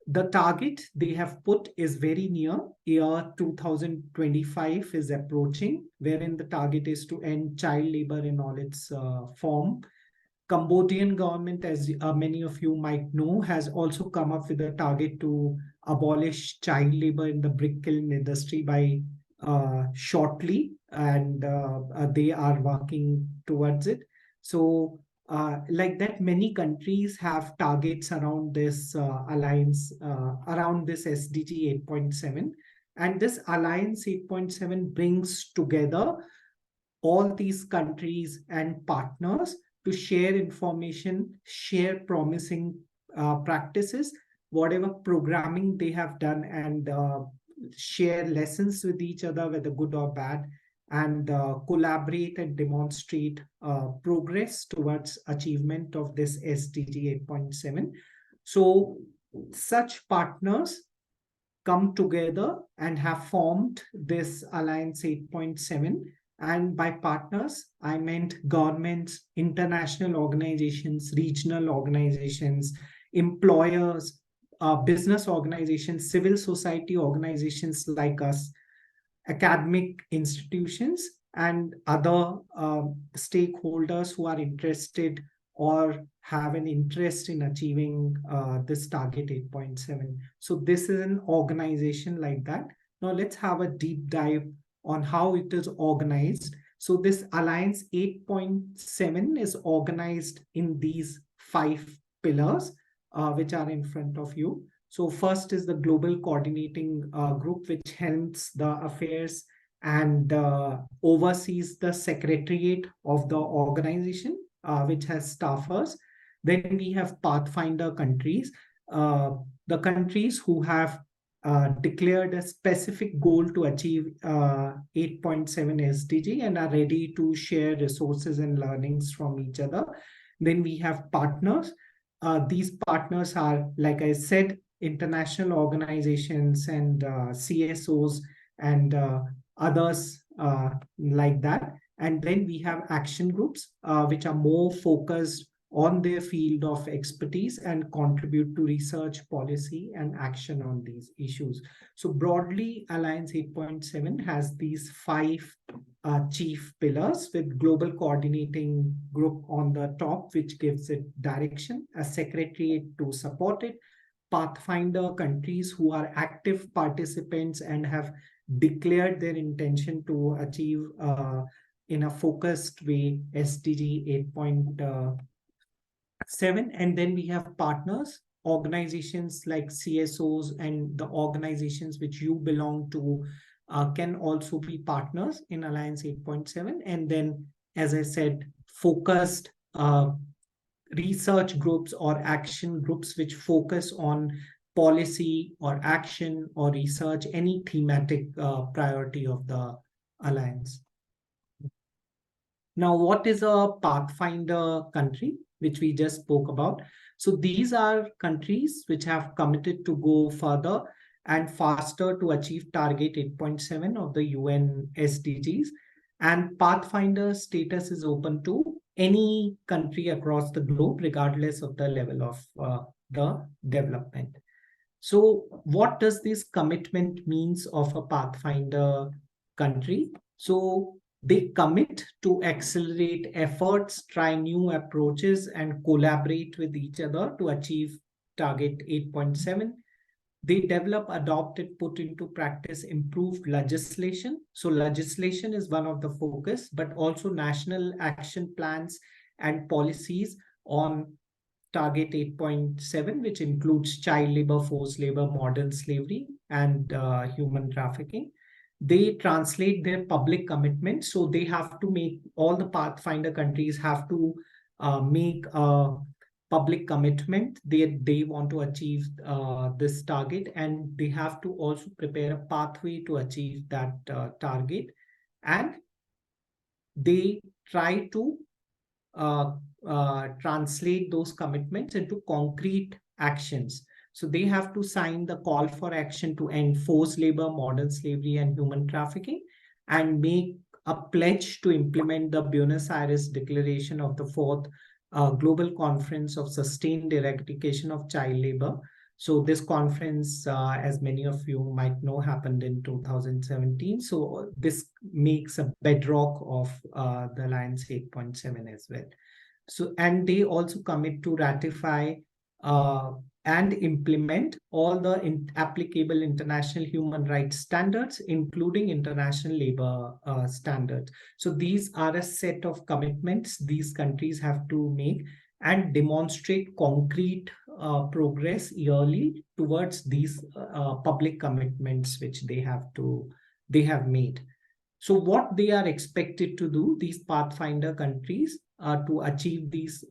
the target they have put is very near. Year 2025 is approaching, wherein the target is to end child labor in all its form. Cambodian government, as many of you might know, has also come up with a target to abolish child labor in the brick kiln industry by shortly, and they are working towards it. So like that, many countries have targets around this alliance, around this SDG 8.7. And this Alliance 8.7 brings together all these countries and partners to share information, share promising practices, whatever programming they have done, and share lessons with each other, whether good or bad, and collaborate and demonstrate progress towards achievement of this SDG 8.7. So such partners come together and have formed this Alliance 8.7. And by partners, I meant governments, international organizations, regional organizations, employers, business organizations, civil society organizations like us, academic institutions, and other stakeholders who are interested or have an interest in achieving this target 8.7. So this is an organization like that. Now let's have a deep dive on how it is organized. So this Alliance 8.7 is organized in these 5 pillars, which are in front of you. So first is the Global Coordinating Group, which helms the affairs and oversees the secretariat of the organization, which has staffers. Then we have Pathfinder countries, the countries who have declared a specific goal to achieve 8.7 SDG and are ready to share resources and learnings from each other. Then we have partners. These partners are, like I said, international organizations and CSOs and others like that. And then we have action groups, which are more focused on their field of expertise and contribute to research, policy, and action on these issues. So broadly, Alliance 8.7 has these 5 chief pillars, with global coordinating group on the top, which gives it direction, a secretariat to support it, Pathfinder countries who are active participants and have declared their intention to achieve in a focused way SDG 8.7. And then we have partners, organizations like CSOs, and the organizations which you belong to can also be partners in Alliance 8.7. And then, as I said, focused research groups or action groups which focus on policy or action or research, any thematic priority of the Alliance. Now, what is a Pathfinder country, which we just spoke about? So these are countries which have committed to go further and faster to achieve target 8.7 of the UN SDGs. And Pathfinder status is open to any country across the globe, regardless of the level of the development. So what does this commitment means of a Pathfinder country? So they commit to accelerate efforts, try new approaches, and collaborate with each other to achieve target 8.7. They develop, adopt, and put into practice improved legislation. So legislation is one of the focus, but also national action plans and policies on target 8.7, which includes child labor, forced labor, modern slavery, and human trafficking. They translate their public commitments. So they have to make, all the Pathfinder countries have to make a public commitment. They want to achieve this target, and they have to also prepare a pathway to achieve that target. And they try to translate those commitments into concrete actions. So they have to sign the call for action to end forced labor, modern slavery, and human trafficking, and make a pledge to implement the Buenos Aires Declaration of the 4th Global Conference of Sustained Eradication of Child Labor. So this conference, as many of you might know, happened in 2017. So this makes a bedrock of the Alliance 8.7 as well. So, and they also commit to ratify and implement all the applicable international human rights standards, including international labor standards. So these are a set of commitments these countries have to make and demonstrate concrete progress yearly towards these public commitments which they have made. So what they are expected to do, these Pathfinder countries, to achieve these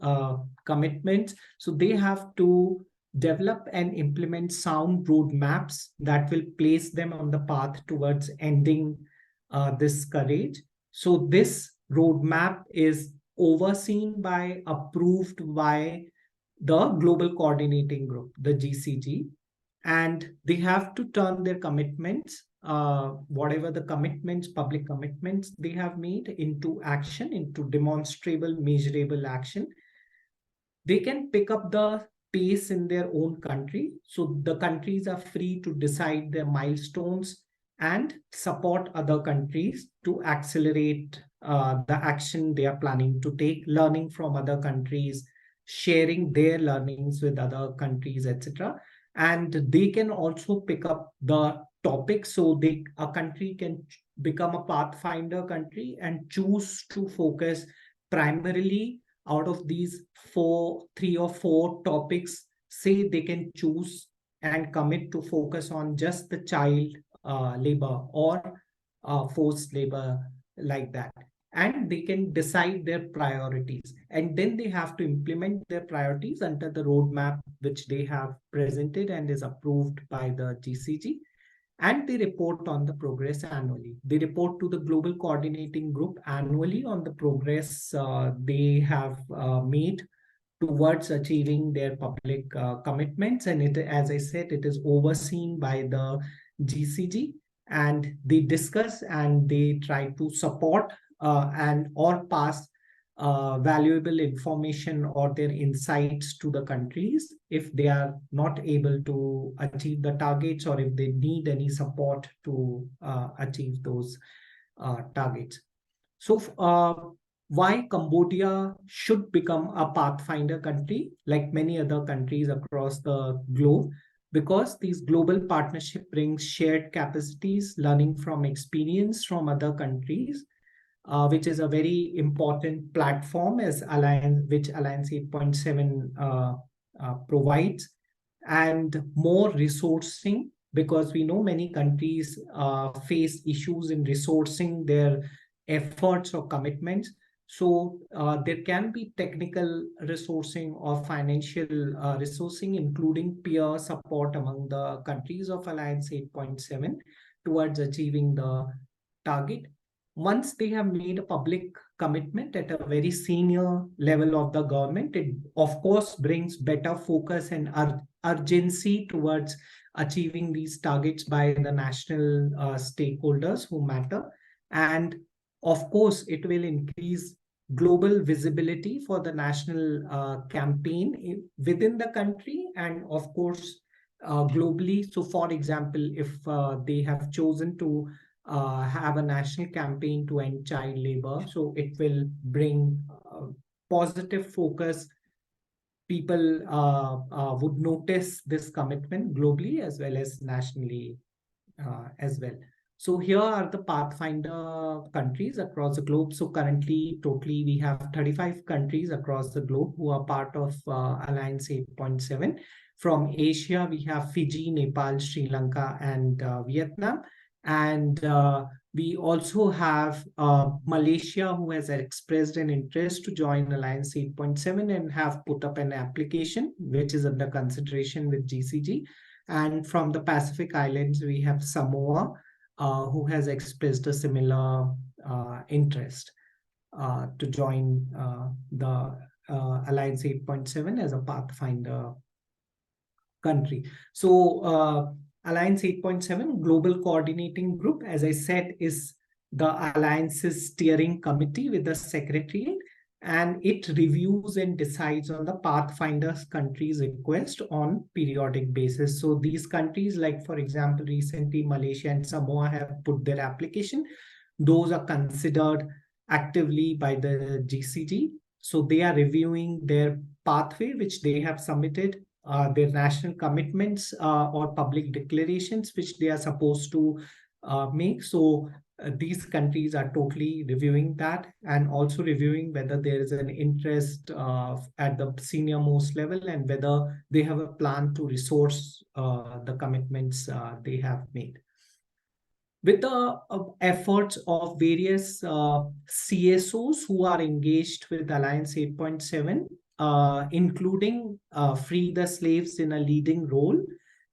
commitments, so they have to develop and implement sound roadmaps that will place them on the path towards ending this scourge. So this roadmap is overseen by, approved by the Global Coordinating Group, the GCG, and they have to turn their commitments, whatever the commitments, public commitments they have made, into action, into demonstrable, measurable action. They can pick up the pace in their own country. So the countries are free to decide their milestones and support other countries to accelerate the action they are planning to take, learning from other countries, sharing their learnings with other countries, etc. And they can also pick up the topic. So a country can become a Pathfinder country and choose to focus primarily out of these 3 or 4 topics. Say they can choose and commit to focus on just the child labor or forced labor, like that. and they can decide their priorities. And then they have to implement their priorities under the roadmap which they have presented and is approved by the GCG. And they report on the progress annually. They report to the Global Coordinating Group annually on the progress they have made towards achieving their public commitments. And it, as I said, it is overseen by the GCG, and they discuss and they try to support and or pass valuable information or their insights to the countries if they are not able to achieve the targets, or if they need any support to achieve those targets. So why Cambodia should become a pathfinder country like many other countries across the globe? Because these global partnership brings shared capacities, learning from experience from other countries, which is a very important platform as which Alliance 8.7 provides, and more resourcing, because we know many countries face issues in resourcing their efforts or commitments. So there can be technical resourcing or financial resourcing, including peer support among the countries of Alliance 8.7 towards achieving the target. Once they have made a public commitment at a very senior level of the government, it of course brings better focus and urgency towards achieving these targets by the national stakeholders who matter. And of course, it will increase global visibility for the national campaign within the country, and of course, globally. So for example, if they have chosen to have a national campaign to end child labor, so it will bring positive focus. People would notice this commitment globally as well as nationally as well. So here are the Pathfinder countries across the globe. So currently, totally, we have 35 countries across the globe who are part of Alliance 8.7. From Asia, we have Fiji, Nepal, Sri Lanka, and Vietnam. And we also have Malaysia, who has expressed an interest to join Alliance 8.7 and have put up an application, which is under consideration with GCG. And from the Pacific Islands, we have Samoa, who has expressed a similar interest to join the Alliance 8.7 as a Pathfinder country. So Alliance 8.7 Global Coordinating Group, as I said, is the Alliance's steering committee with the secretariat, and it reviews and decides on the Pathfinder's countries' request on periodic basis. So these countries, like for example, recently Malaysia and Samoa have put their application. Those are considered actively by the GCG. So they are reviewing their pathway, which they have submitted, their national commitments or public declarations, which they are supposed to make. So these countries are totally reviewing that, and also reviewing whether there is an interest at the senior most level, and whether they have a plan to resource the commitments they have made. With the efforts of various CSOs who are engaged with Alliance 8.7, including Free the Slaves in a leading role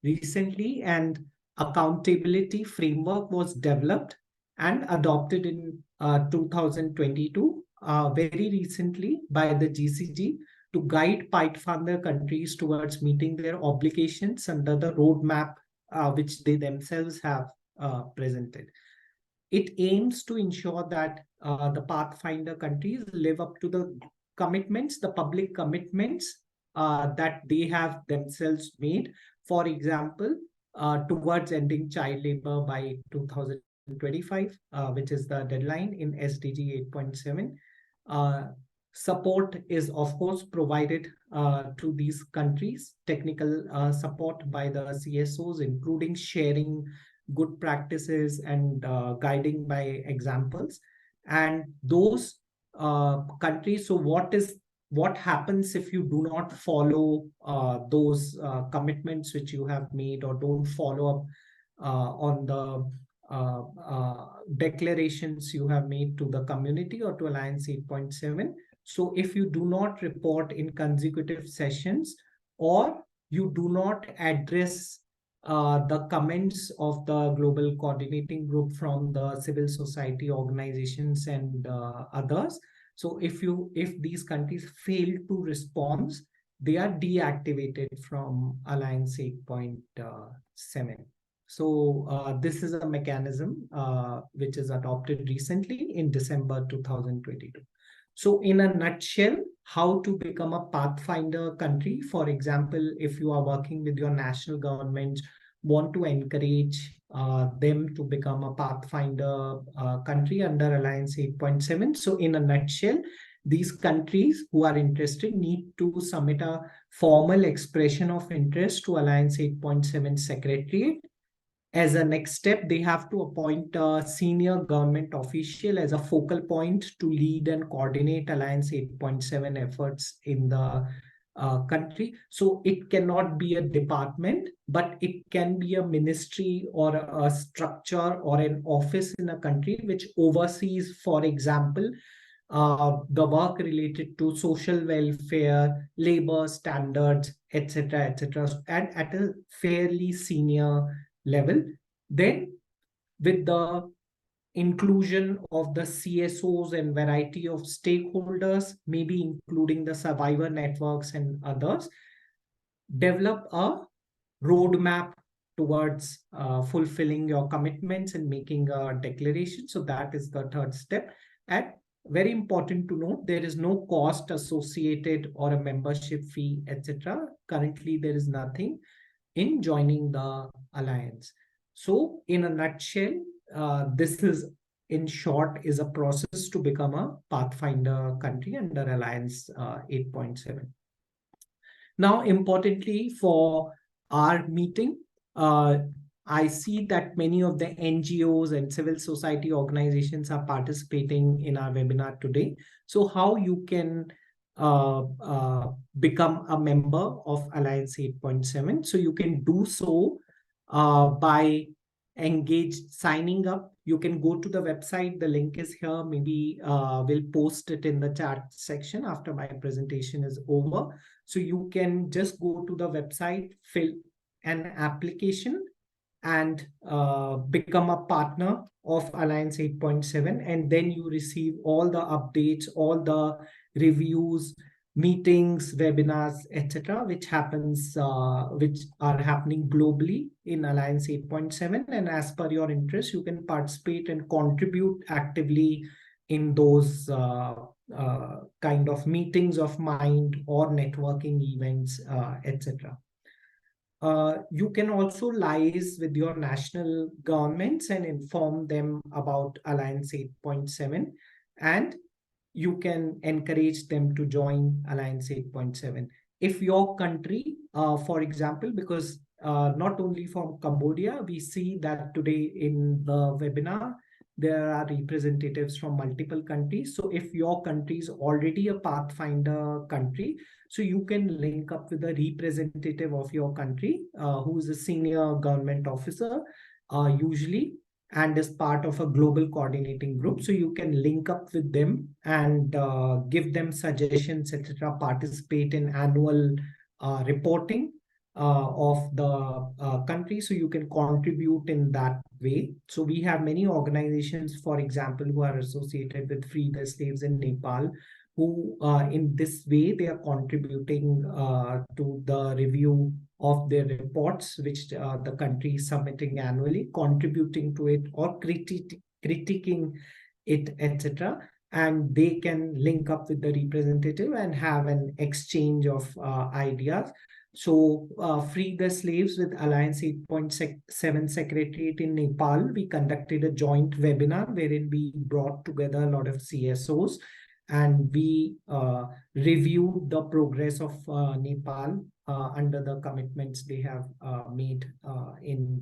recently, and accountability framework was developed and adopted in 2022, very recently by the GCG, to guide Pathfinder countries towards meeting their obligations under the roadmap which they themselves have presented. It aims to ensure that the Pathfinder countries live up to the commitments, the public commitments that they have themselves made. For example, towards ending child labor by 2025, which is the deadline in SDG 8.7. Support is, of course, provided to these countries, technical support by the CSOs, including sharing good practices and guiding by examples. And those countries, so what happens if you do not follow those commitments which you have made, or don't follow up on the declarations you have made to the community or to Alliance 8.7. So if you do not report in consecutive sessions, or you do not address the comments of the global coordinating group from the civil society organizations and others. So if these countries fail to respond, they are deactivated from Alliance 8.7. So this is a mechanism which is adopted recently in December 2022. So in a nutshell, how to become a pathfinder country. For example, if you are working with your national government, want to encourage them to become a pathfinder country under Alliance 8.7. So in a nutshell, these countries who are interested need to submit a formal expression of interest to Alliance 8.7 Secretariat. As a next step, they have to appoint a senior government official as a focal point to lead and coordinate Alliance 8.7 efforts in the country. So it cannot be a department, but it can be a ministry or a structure or an office in a country which oversees, for example, the work related to social welfare, labor standards, etc., and at a fairly senior level. Then, with the inclusion of the CSOs and variety of stakeholders, maybe including the survivor networks and others, develop a roadmap towards fulfilling your commitments and making a declaration. So that is the third step. And very important to note, there is no cost associated or a membership fee, etc. Currently, there is nothing in joining the alliance. So in a nutshell, this is, in short, is a process to become a pathfinder country under Alliance 8.7. Now, importantly for our meeting, I see that many of the NGOs and civil society organizations are participating in our webinar today. So how you can become a member of Alliance 8.7. So you can do so by signing up. You can go to the website. The link is here. Maybe we'll post it in the chat section after my presentation is over. So you can just go to the website, fill an application, and become a partner of Alliance 8.7. And then you receive all the updates, all the reviews, meetings, webinars, etc., which are happening globally in Alliance 8.7. And as per your interest, you can participate and contribute actively in those kind of meetings of mind or networking events, etc. You can also liaise with your national governments and inform them about Alliance 8.7, and you can encourage them to join Alliance 8.7. If your country, for example, because not only from Cambodia, we see that today in the webinar, there are representatives from multiple countries. So if your country is already a Pathfinder country, so you can link up with a representative of your country who is a senior government officer usually, and is part of a global coordinating group. So you can link up with them and give them suggestions, etc., participate in annual reporting of the country. So you can contribute in that way. So we have many organizations, for example, who are associated with Free the Slaves in Nepal, who in this way, they are contributing to the review of their reports, which the country is submitting annually, contributing to it or critiquing it, etc. And they can link up with the representative and have an exchange of ideas. So Free the Slaves with Alliance 8.7 Secretariat in Nepal, we conducted a joint webinar wherein we brought together a lot of CSOs, and we reviewed the progress of Nepal under the commitments they have made in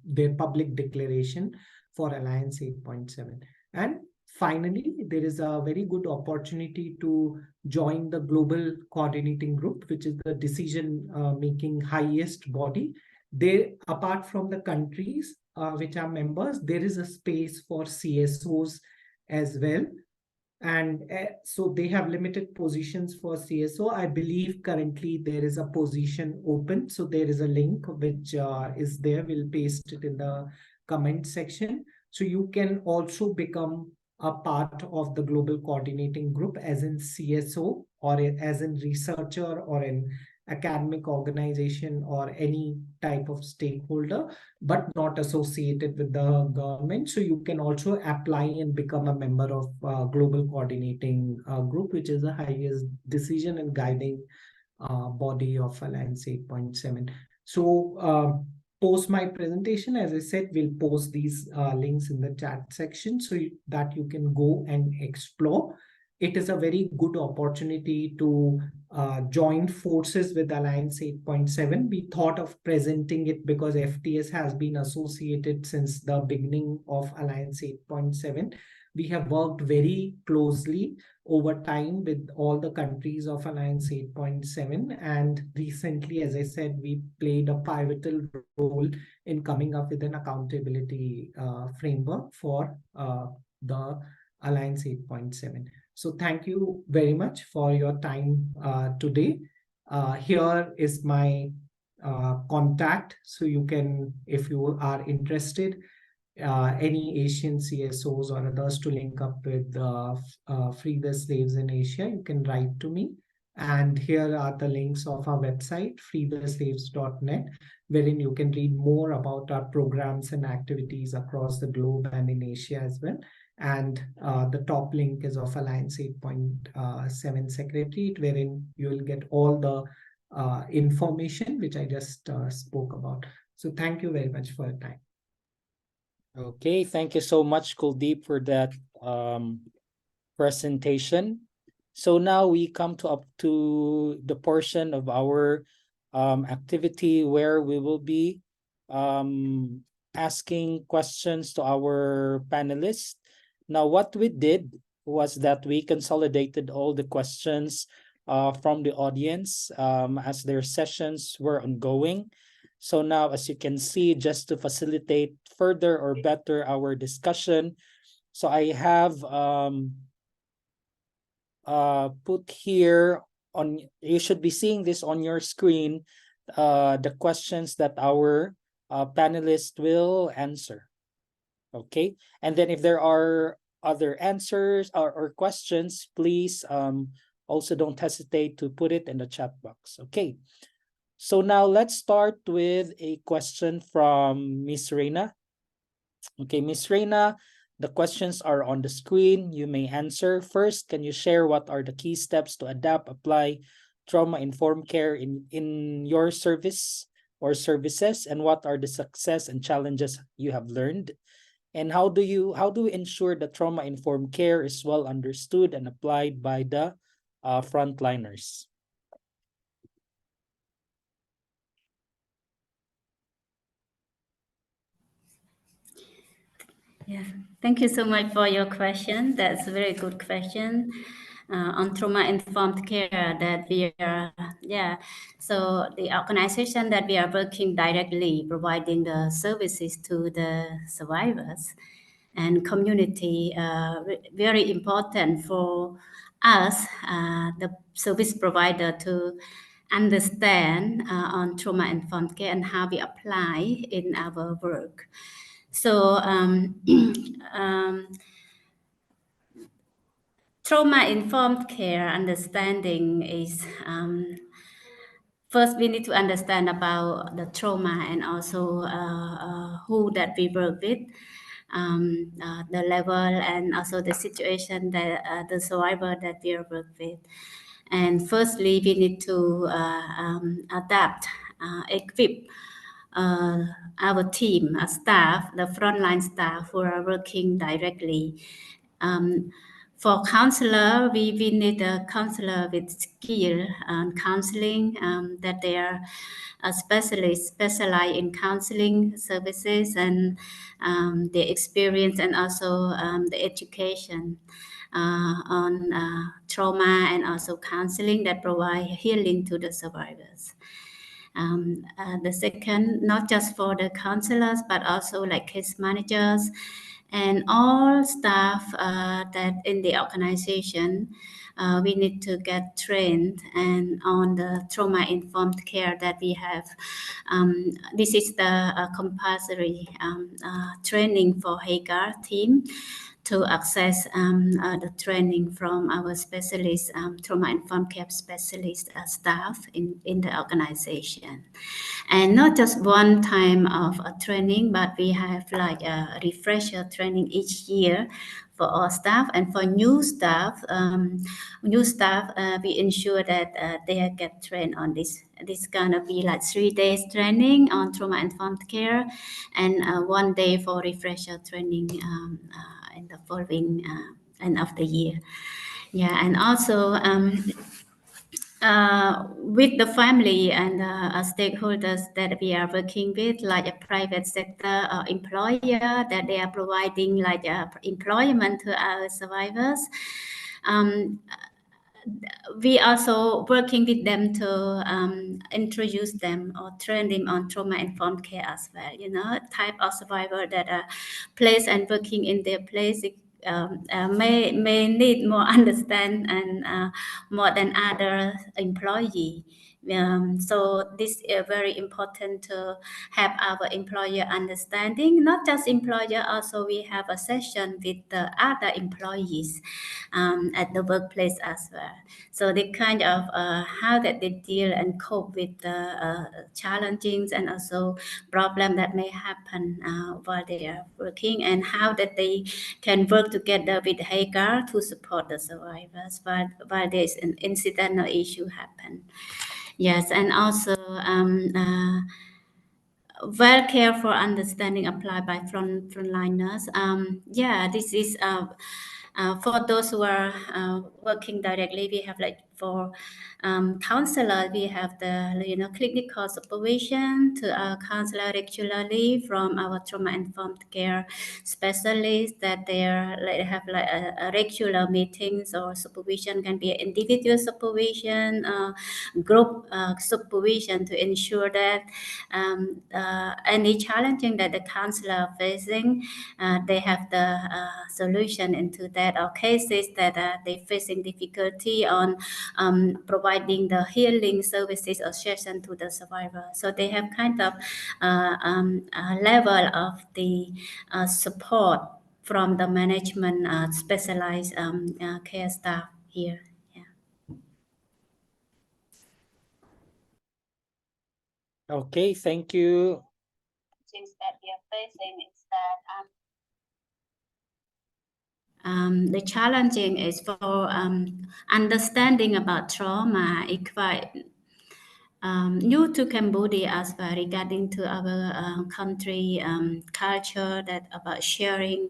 their public declaration for Alliance 8.7. And finally, there is a very good opportunity to join the global coordinating group, which is the decision-making highest body. They, apart from the countries, which are members, there is a space for CSOs as well. And so they have limited positions for CSO. I believe currently there is a position open. So there is a link which is there. We'll paste it in the comment section. So you can also become a part of the global coordinating group as in CSO or as in researcher or an academic organization or any type of stakeholder, but not associated with the government. So you can also apply and become a member of global coordinating group, which is the highest decision and guiding body of Alliance 8.7. So post my presentation, as I said, we'll post these links in the chat section so that you can go and explore. It is a very good opportunity to join forces with Alliance 8.7. We thought of presenting it because FTS has been associated since the beginning of Alliance 8.7. We have worked very closely over time with all the countries of Alliance 8.7. And recently, as I said, we played a pivotal role in coming up with an accountability framework for the Alliance 8.7. So thank you very much for your time today. Here is my contact. So you can, if you are interested, any Asian CSOs or others to link up with Free the Slaves in Asia, you can write to me. And here are the links of our website, freetheslaves.net, wherein you can read more about our programs and activities across the globe and in Asia as well. And the top link is of Alliance 8.7 Secretariat, wherein you will get all the information which I just spoke about. So thank you very much for your time. Okay, thank you so much, Kuldeep, for that presentation. So now we come up to the portion of our activity where we will be asking questions to our panelists. Now, what we did was that we consolidated all the questions from the audience as their sessions were ongoing. So now, as you can see, just to facilitate further or better our discussion, so I have put here on, you should be seeing this on your screen, the questions that our panelists will answer. Okay, and then if there are other answers or questions, please also don't hesitate to put it in the chat box. Okay, so now let's start with a question from Miss Reina. Okay, Miss Reina, the questions are on the screen. You may answer. First, can you share what are the key steps to adapt, apply trauma-informed care in your service or services, and what are the success and challenges you have learned? And how do we ensure that trauma-informed care is well understood and applied by the frontliners? Yes, thank you so much for your question. That's a very good question on trauma-informed care that we are, So the organization that we are working directly, providing the services to the survivors and community, very important for us, the service provider, to understand on trauma-informed care and how we apply in our work. So trauma-informed care understanding is, first we need to understand about the trauma and also who that we work with, the level and also the situation that the survivor that we are work with. And firstly, we need to adapt, equip our team, staff, the frontline staff who are working directly. For counselor, we need a counselor with skill on counseling, that they are a specialist, specialized in counseling services and the experience and also the education on trauma and also counseling that provide healing to the survivors. The second, not just for the counselors, but also like case managers and all staff that in the organization. We need to get trained and on the trauma-informed care that we have. This is the compulsory training for Hagar team to access the training from our specialist, trauma-informed care specialist staff in the organization. And not just one time of training, but we have like a refresher training each year for all staff. And for new staff, we ensure that they get trained on this. This is gonna be like 3 days training on trauma-informed care, and 1 day for refresher training in the following end of the year. Yeah, and also with the family and stakeholders that we are working with, like a private sector employer, that they are providing like employment to our survivors. We also working with them to introduce them or train them on trauma-informed care as well. You know, type of survivor that are placed and working in their place may need more understand and more than other employee. So this is very important to have our employer understanding. Not just employer, also we have a session with the other employees at the workplace as well. So they kind of how that they deal and cope with the challenges and also problem that may happen while they are working, and how that they can work together with Hagar to support the survivors while there's an incident or issue happen. Yes, and also well care for understanding applied by frontliners. Yeah, this is for those who are working directly. We have like for counselor, we have the clinical supervision to our counselor regularly from our trauma-informed care specialists, that they are like have like a regular meetings or supervision, can be individual supervision, group supervision, to ensure that any challenging that the counselor are facing, they have the solution into that, or cases that they facing difficulty on providing the healing services or session to the survivor. So they have kind of level of the support from the management specialized care staff here. Okay, thank you. Things that we are facing is that the challenging is for understanding about trauma is quite new to Cambodia as well, regarding to our country culture, that about sharing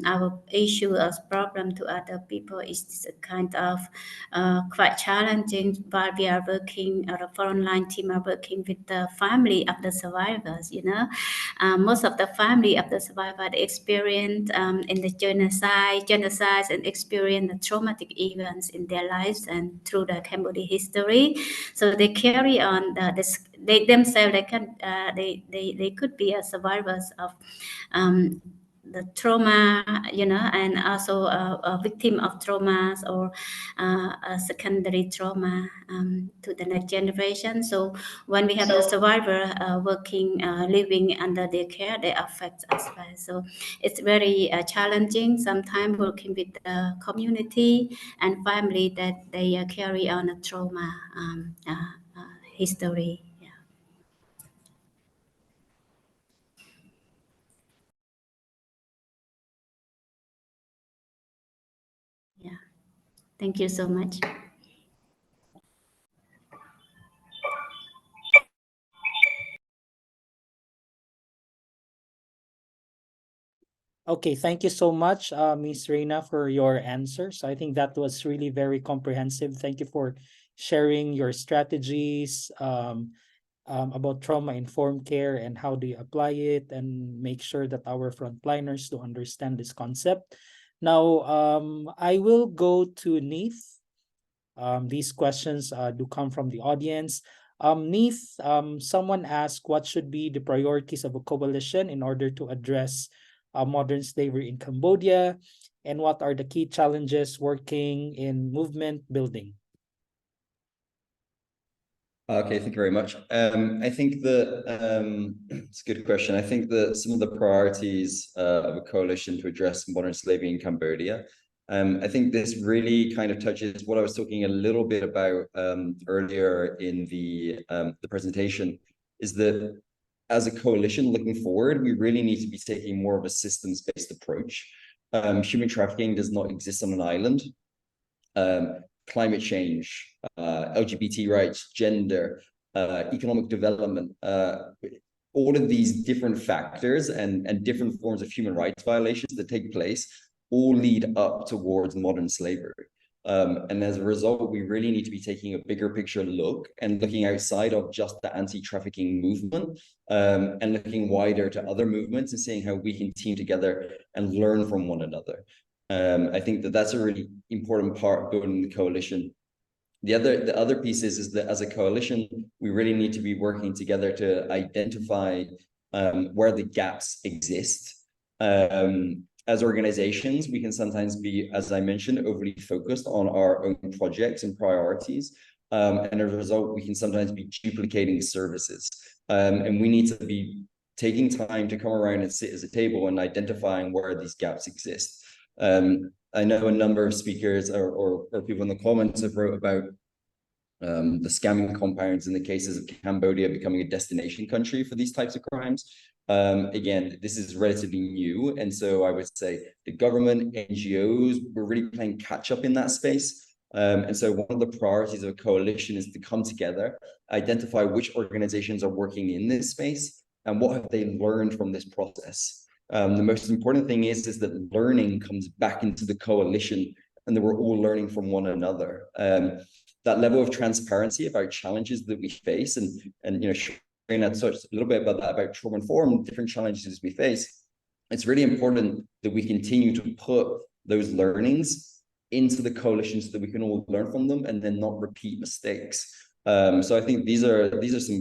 our issue as problem to other people is kind of quite challenging. While we are working, our frontline team are working with the family of the survivors. Most of the family of the survivor experience in the genocides and experience the traumatic events in their lives and through the Cambodia history. So they carry on they themselves, they could be survivors of the trauma, and also a victim of traumas, or a secondary trauma to the next generation. So when we have the survivor working, living under their care, they affect us well. So it's very challenging sometimes working with the community and family that they carry on a trauma history. Yeah. Thank you so much. Okay, thank you so much, Ms. Reina, for your answers. I think that was really very comprehensive. Thank you for sharing your strategies about trauma-informed care and how do you apply it and make sure that our frontliners do understand this concept. Now, I will go to Neith. These questions do come from the audience. Neith, someone asked what should be the priorities of a coalition in order to address modern slavery in Cambodia, and what are the key challenges working in movement building? Okay, thank you very much. I think that it's a good question. I think that some of the priorities of a coalition to address modern slavery in Cambodia, I think this really kind of touches what I was talking a little bit about earlier in the presentation, is that as a coalition looking forward, we really need to be taking more of a systems-based approach. Human trafficking does not exist on an island. Climate change, LGBT rights, gender, economic development, all of these different factors and different forms of human rights violations that take place all lead up towards modern slavery. And as a result, we really need to be taking a bigger picture look and looking outside of just the anti-trafficking movement, and looking wider to other movements and seeing how we can team together and learn from one another. I think that that's a really important part of building the coalition. The other piece is that as a coalition, we really need to be working together to identify where the gaps exist. As organizations, we can sometimes be, as I mentioned, overly focused on our own projects and priorities. And as a result, we can sometimes be duplicating services. And we need to be taking time to come around and sit at a table and identifying where these gaps exist. I know a number of speakers or people in the comments have wrote about the scamming compounds in the cases of Cambodia becoming a destination country for these types of crimes. Again, this is relatively new. And so I would say the government, NGOs, we're really playing catch up in that space. And so one of the priorities of a coalition is to come together, identify which organizations are working in this space and what have they learned from this process. The most important thing is that learning comes back into the coalition and that we're all learning from one another. That level of transparency about challenges that we face and you know, Shireen had touched a little bit about that, about trauma-informed, different challenges we face. It's really important that we continue to put those learnings into the coalition so that we can all learn from them and then not repeat mistakes. So I think these are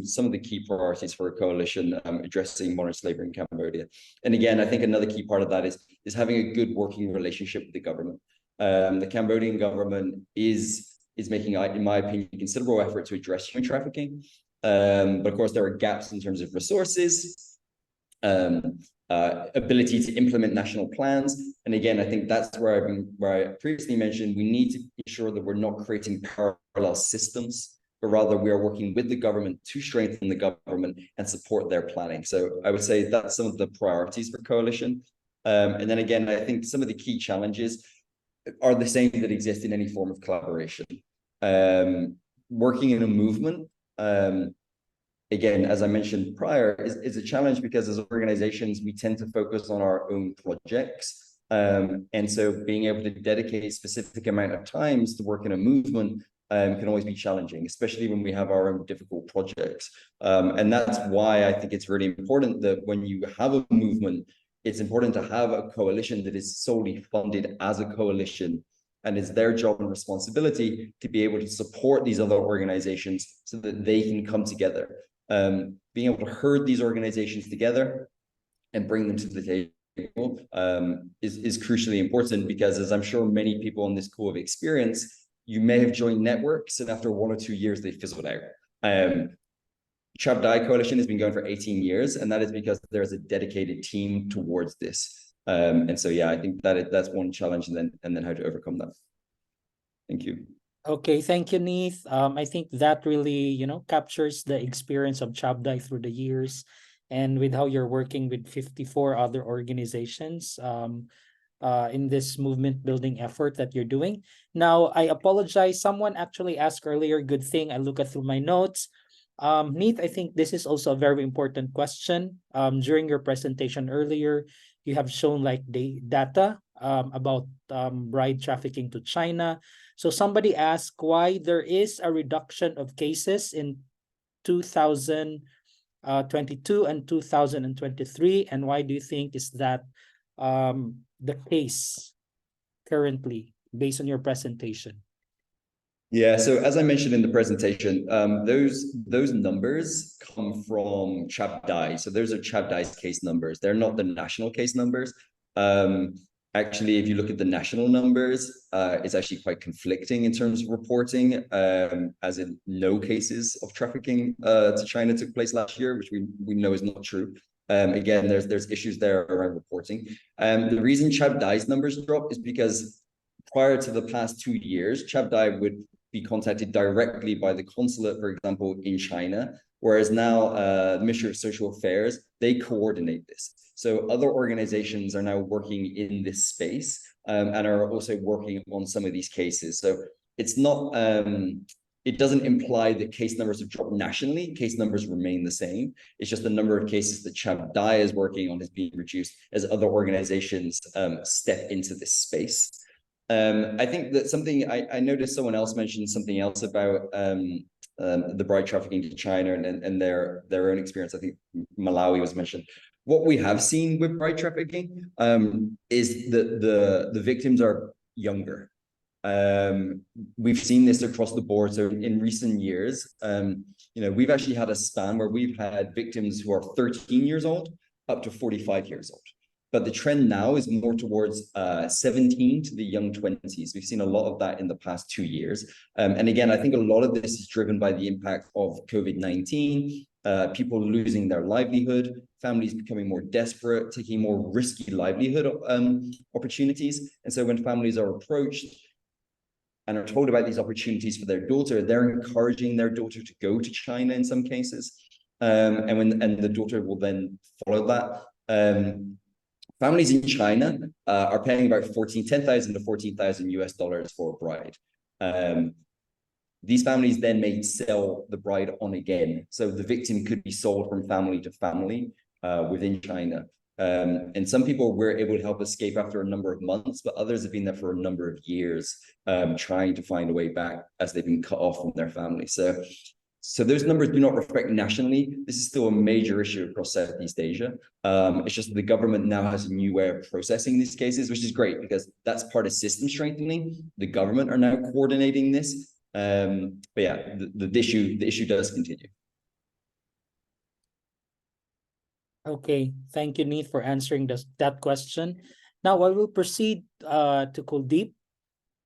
some of the key priorities for a coalition addressing modern slavery in Cambodia. And again, I think another key part of that is having a good working relationship with the government. The Cambodian government is making, in my opinion, considerable effort to address human trafficking. But of course, there are gaps in terms of resources, ability to implement national plans. And again, I think that's where I previously mentioned, we need to ensure that we're not creating parallel systems, but rather we are working with the government to strengthen the government and support their planning. So I would say that's some of the priorities for coalition. And then again, I think some of the key challenges are the same that exist in any form of collaboration. Working in a movement, again, as I mentioned prior, is a challenge because as organizations, we tend to focus on our own projects. And so being able to dedicate a specific amount of times to work in a movement can always be challenging, especially when we have our own difficult projects. And that's why I think it's really important that when you have a movement, it's important to have a coalition that is solely funded as a coalition, and it's their job and responsibility to be able to support these other organizations so that they can come together. Being able to herd these organizations together and bring them to the table is crucially important, because as I'm sure many people on this call have experienced, you may have joined networks and after 1 or 2 years, they fizzled out. Chab Dai Coalition has been going for 18 years, and that is because there's a dedicated team towards this. And so, yeah, I think that's one challenge, and then how to overcome that. Thank you. Okay, thank you, Neith. I think that really, captures the experience of Chab Dai through the years, and with how you're working with 54 other organizations in this movement building effort that you're doing. Now, I apologize. Someone actually asked earlier, good thing I look at through my notes. Neith, I think this is also a very important question. During your presentation earlier, you have shown like the data about bride trafficking to China. So somebody asked why there is a reduction of cases in 2022 and 2023, and why do you think is that the case currently based on your presentation? Yeah, so as I mentioned in the presentation, those numbers come from Chab Dai. So those are Chab Dai's case numbers. They're not the national case numbers. Actually, if you look at the national numbers, it's actually quite conflicting in terms of reporting, as in no cases of trafficking to China took place last year, which we know is not true. Again, there's issues there around reporting. The reason Chab Dai's numbers drop is because prior to the past 2 years, Chab Dai would be contacted directly by the consulate, for example, in China, whereas now the Ministry of Social Affairs, they coordinate this. So other organizations are now working in this space and are also working on some of these cases. So it's not, it doesn't imply that case numbers have dropped nationally. Case numbers remain the same. It's just the number of cases that Chab Dai is working on is being reduced as other organizations step into this space. I think that something I noticed someone else mentioned something else about the bride trafficking to China and their own experience. I think Malawi was mentioned. What we have seen with bride trafficking is that the victims are younger. We've seen this across the board. So in recent years, we've actually had a span where we've had victims who are 13 years old up to 45 years old. But the trend now is more towards 17 to the young 20s. We've seen a lot of that in the past 2 years. And again, I think a lot of this is driven by the impact of COVID-19, people losing their livelihood, families becoming more desperate, taking more risky livelihood opportunities. And so when families are approached and are told about these opportunities for their daughter, they're encouraging their daughter to go to China in some cases. And the daughter will then follow that. Families in China are paying about $10,000 to $14,000 for a bride. These families then may sell the bride on again. So the victim could be sold from family to family within China. And some people were able to help escape after a number of months, but others have been there for a number of years trying to find a way back as they've been cut off from their family. So those numbers do not reflect nationally. This is still a major issue across Southeast Asia. It's just that the government now has a new way of processing these cases, which is great because that's part of system strengthening. The government are now coordinating this. But yeah, the issue does continue. Okay, thank you, Neith, for answering that question. Now I will proceed to Kuldeep.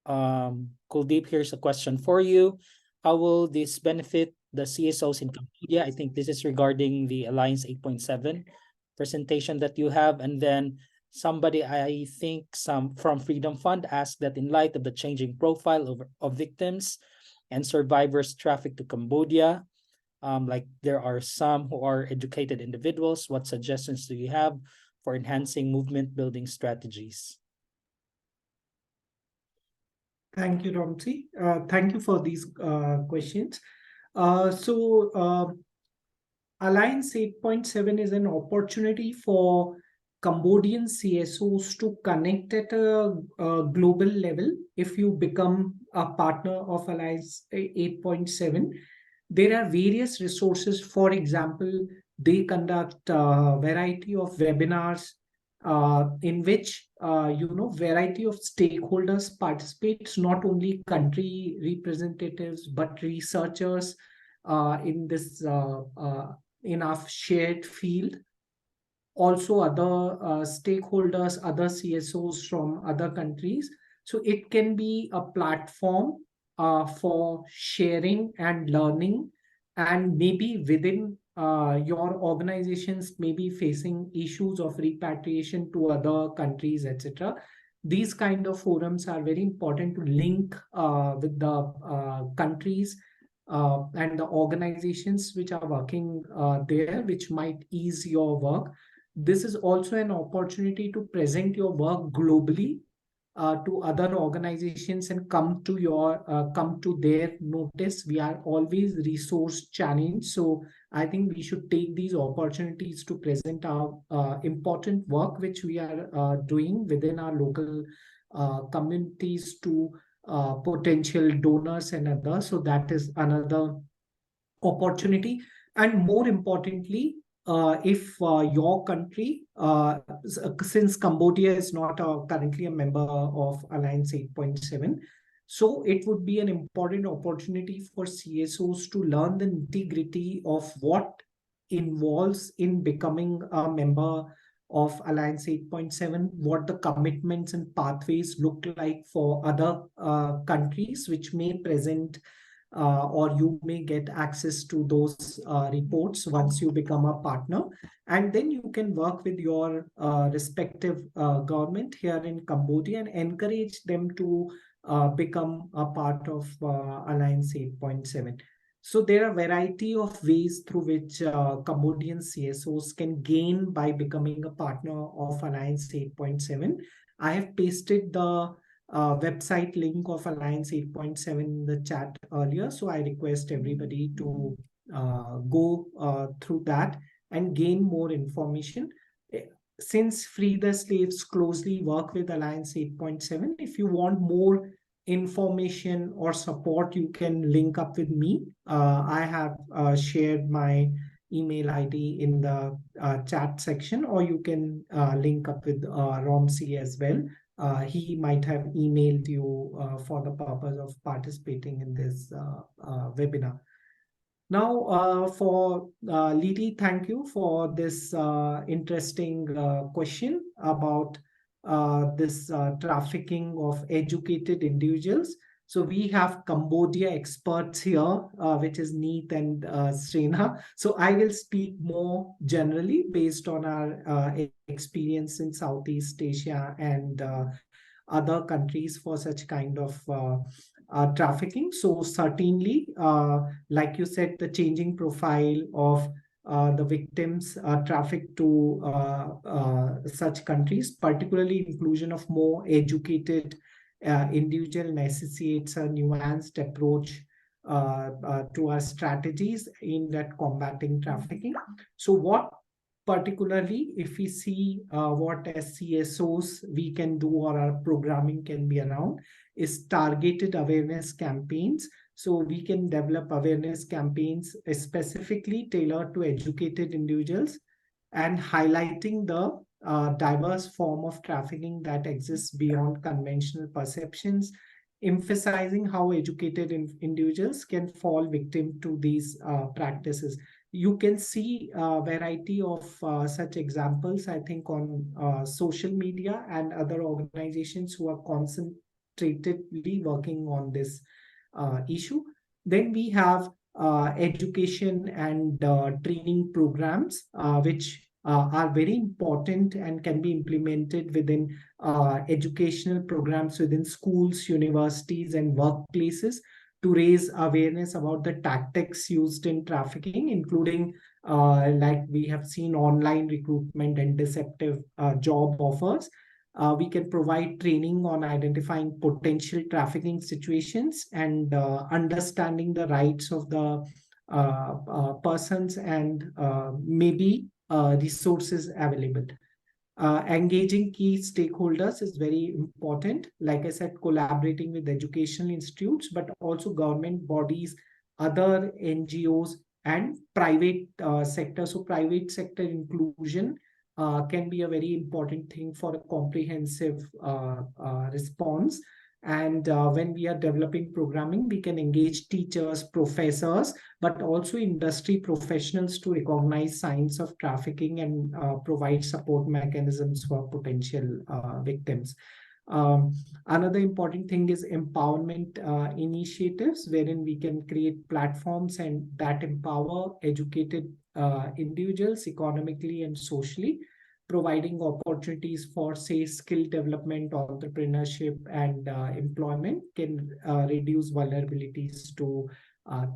Kuldeep, here's a question for you. How will this benefit the CSOs in Cambodia? I think this is regarding the Alliance 8.7 presentation that you have. And then somebody, I think some from Freedom Fund, asked that in light of the changing profile of victims and survivors trafficked to Cambodia, like there are some who are educated individuals, what suggestions do you have for enhancing movement building strategies? Thank you, Ramsey. Thank you for these questions. Alliance 8.7 is an opportunity for Cambodian CSOs to connect at a global level. If you become a partner of Alliance 8.7, there are various resources. For example, they conduct a variety of webinars in which variety of stakeholders participates, not only country representatives but researchers in this in our shared field, also other stakeholders, other CSOs from other countries. So it can be a platform for sharing and learning, and maybe within your organizations may be facing issues of repatriation to other countries, etc. These kind of forums are very important to link with the countries and the organizations which are working there, which might ease your work. This is also an opportunity to present your work globally to other organizations and come to their notice. We are always resource challenged, so I think we should take these opportunities to present our important work which we are doing within our local communities to potential donors and others. So that is another opportunity. And more importantly, if your country, since Cambodia is not currently a member of Alliance 8.7, So it would be an important opportunity for CSOs to learn the nitty-gritty of what involves in becoming a member of Alliance 8.7, what the commitments and pathways look like for other countries which may present or you may get access to those reports once you become a partner. And then you can work with your respective government here in Cambodia and encourage them to become a part of Alliance 8.7. So there are a variety of ways through which Cambodian CSOs can gain by becoming a partner of Alliance 8.7. I have pasted the website link of Alliance 8.7 in the chat earlier. So I request everybody to go through that and gain more information. Since Free the Slaves closely work with Alliance 8.7, if you want more information or support, you can link up with me. I have shared my email ID in the chat section, or you can link up with Romsey as well. He might have emailed you for the purpose of participating in this webinar. Now, for Lidi, thank you for this interesting question about this trafficking of educated individuals. So we have Cambodia experts here, which is Neet and Srena. So I will speak more generally based on our experience in Southeast Asia and other countries for such kind of trafficking. So certainly, like you said, the changing profile of the victims trafficked to such countries, particularly inclusion of more educated individual necessitates a nuanced approach to our strategies aimed at combating trafficking. So what particularly if we see what as CSOs we can do or our programming can be around is targeted awareness campaigns. So we can develop awareness campaigns specifically tailored to educated individuals and highlighting the diverse form of trafficking that exists beyond conventional perceptions, emphasizing how educated individuals can fall victim to these practices. You can see a variety of such examples, I think, on social media and other organizations who are concentratedly working on this issue. Then we have education and training programs, which are very important and can be implemented within educational programs within schools, universities, and workplaces to raise awareness about the tactics used in trafficking, including like we have seen online recruitment and deceptive job offers. We can provide training on identifying potential trafficking situations and understanding the rights of the persons and maybe resources available. Engaging key stakeholders is very important. Like I said, collaborating with educational institutes, but also government bodies, other NGOs, and private sector. So private sector inclusion can be a very important thing for a comprehensive response. And when we are developing programming, we can engage teachers, professors, but also industry professionals to recognize signs of trafficking and provide support mechanisms for potential victims. Another important thing is empowerment initiatives, wherein we can create platforms and that empower educated individuals economically and socially, providing opportunities for, say, skill development, entrepreneurship, and employment can reduce vulnerabilities to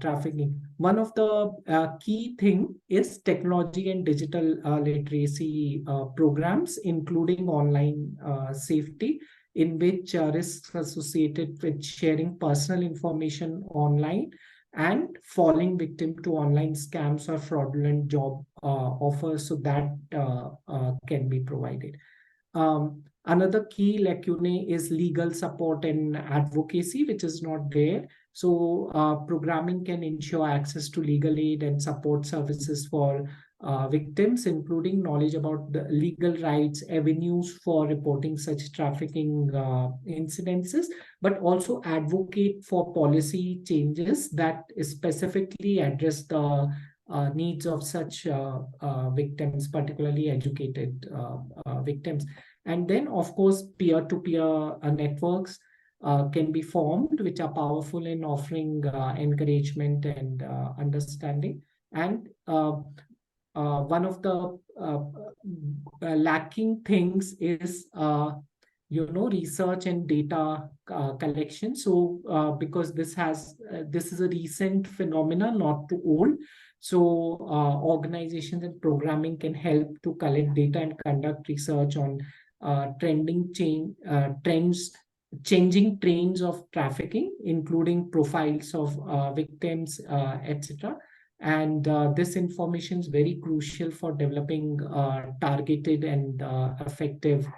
trafficking. One of the key thing is technology and digital literacy programs, including online safety, in which risks associated with sharing personal information online and falling victim to online scams or fraudulent job offers, so that can be provided. Another key lacune is legal support and advocacy, which is not there. So programming can ensure access to legal aid and support services for victims, including knowledge about the legal rights, avenues for reporting such trafficking incidences, but also advocate for policy changes that specifically address the needs of such victims, particularly educated victims. And then, of course, peer-to-peer networks can be formed, which are powerful in offering encouragement and understanding. And one of the lacking things is research and data collection. So because this is a recent phenomenon, not too old. So organizations and programming can help to collect data and conduct research on changing trends of trafficking, including profiles of victims, etc. And this information is very crucial for developing targeted and effective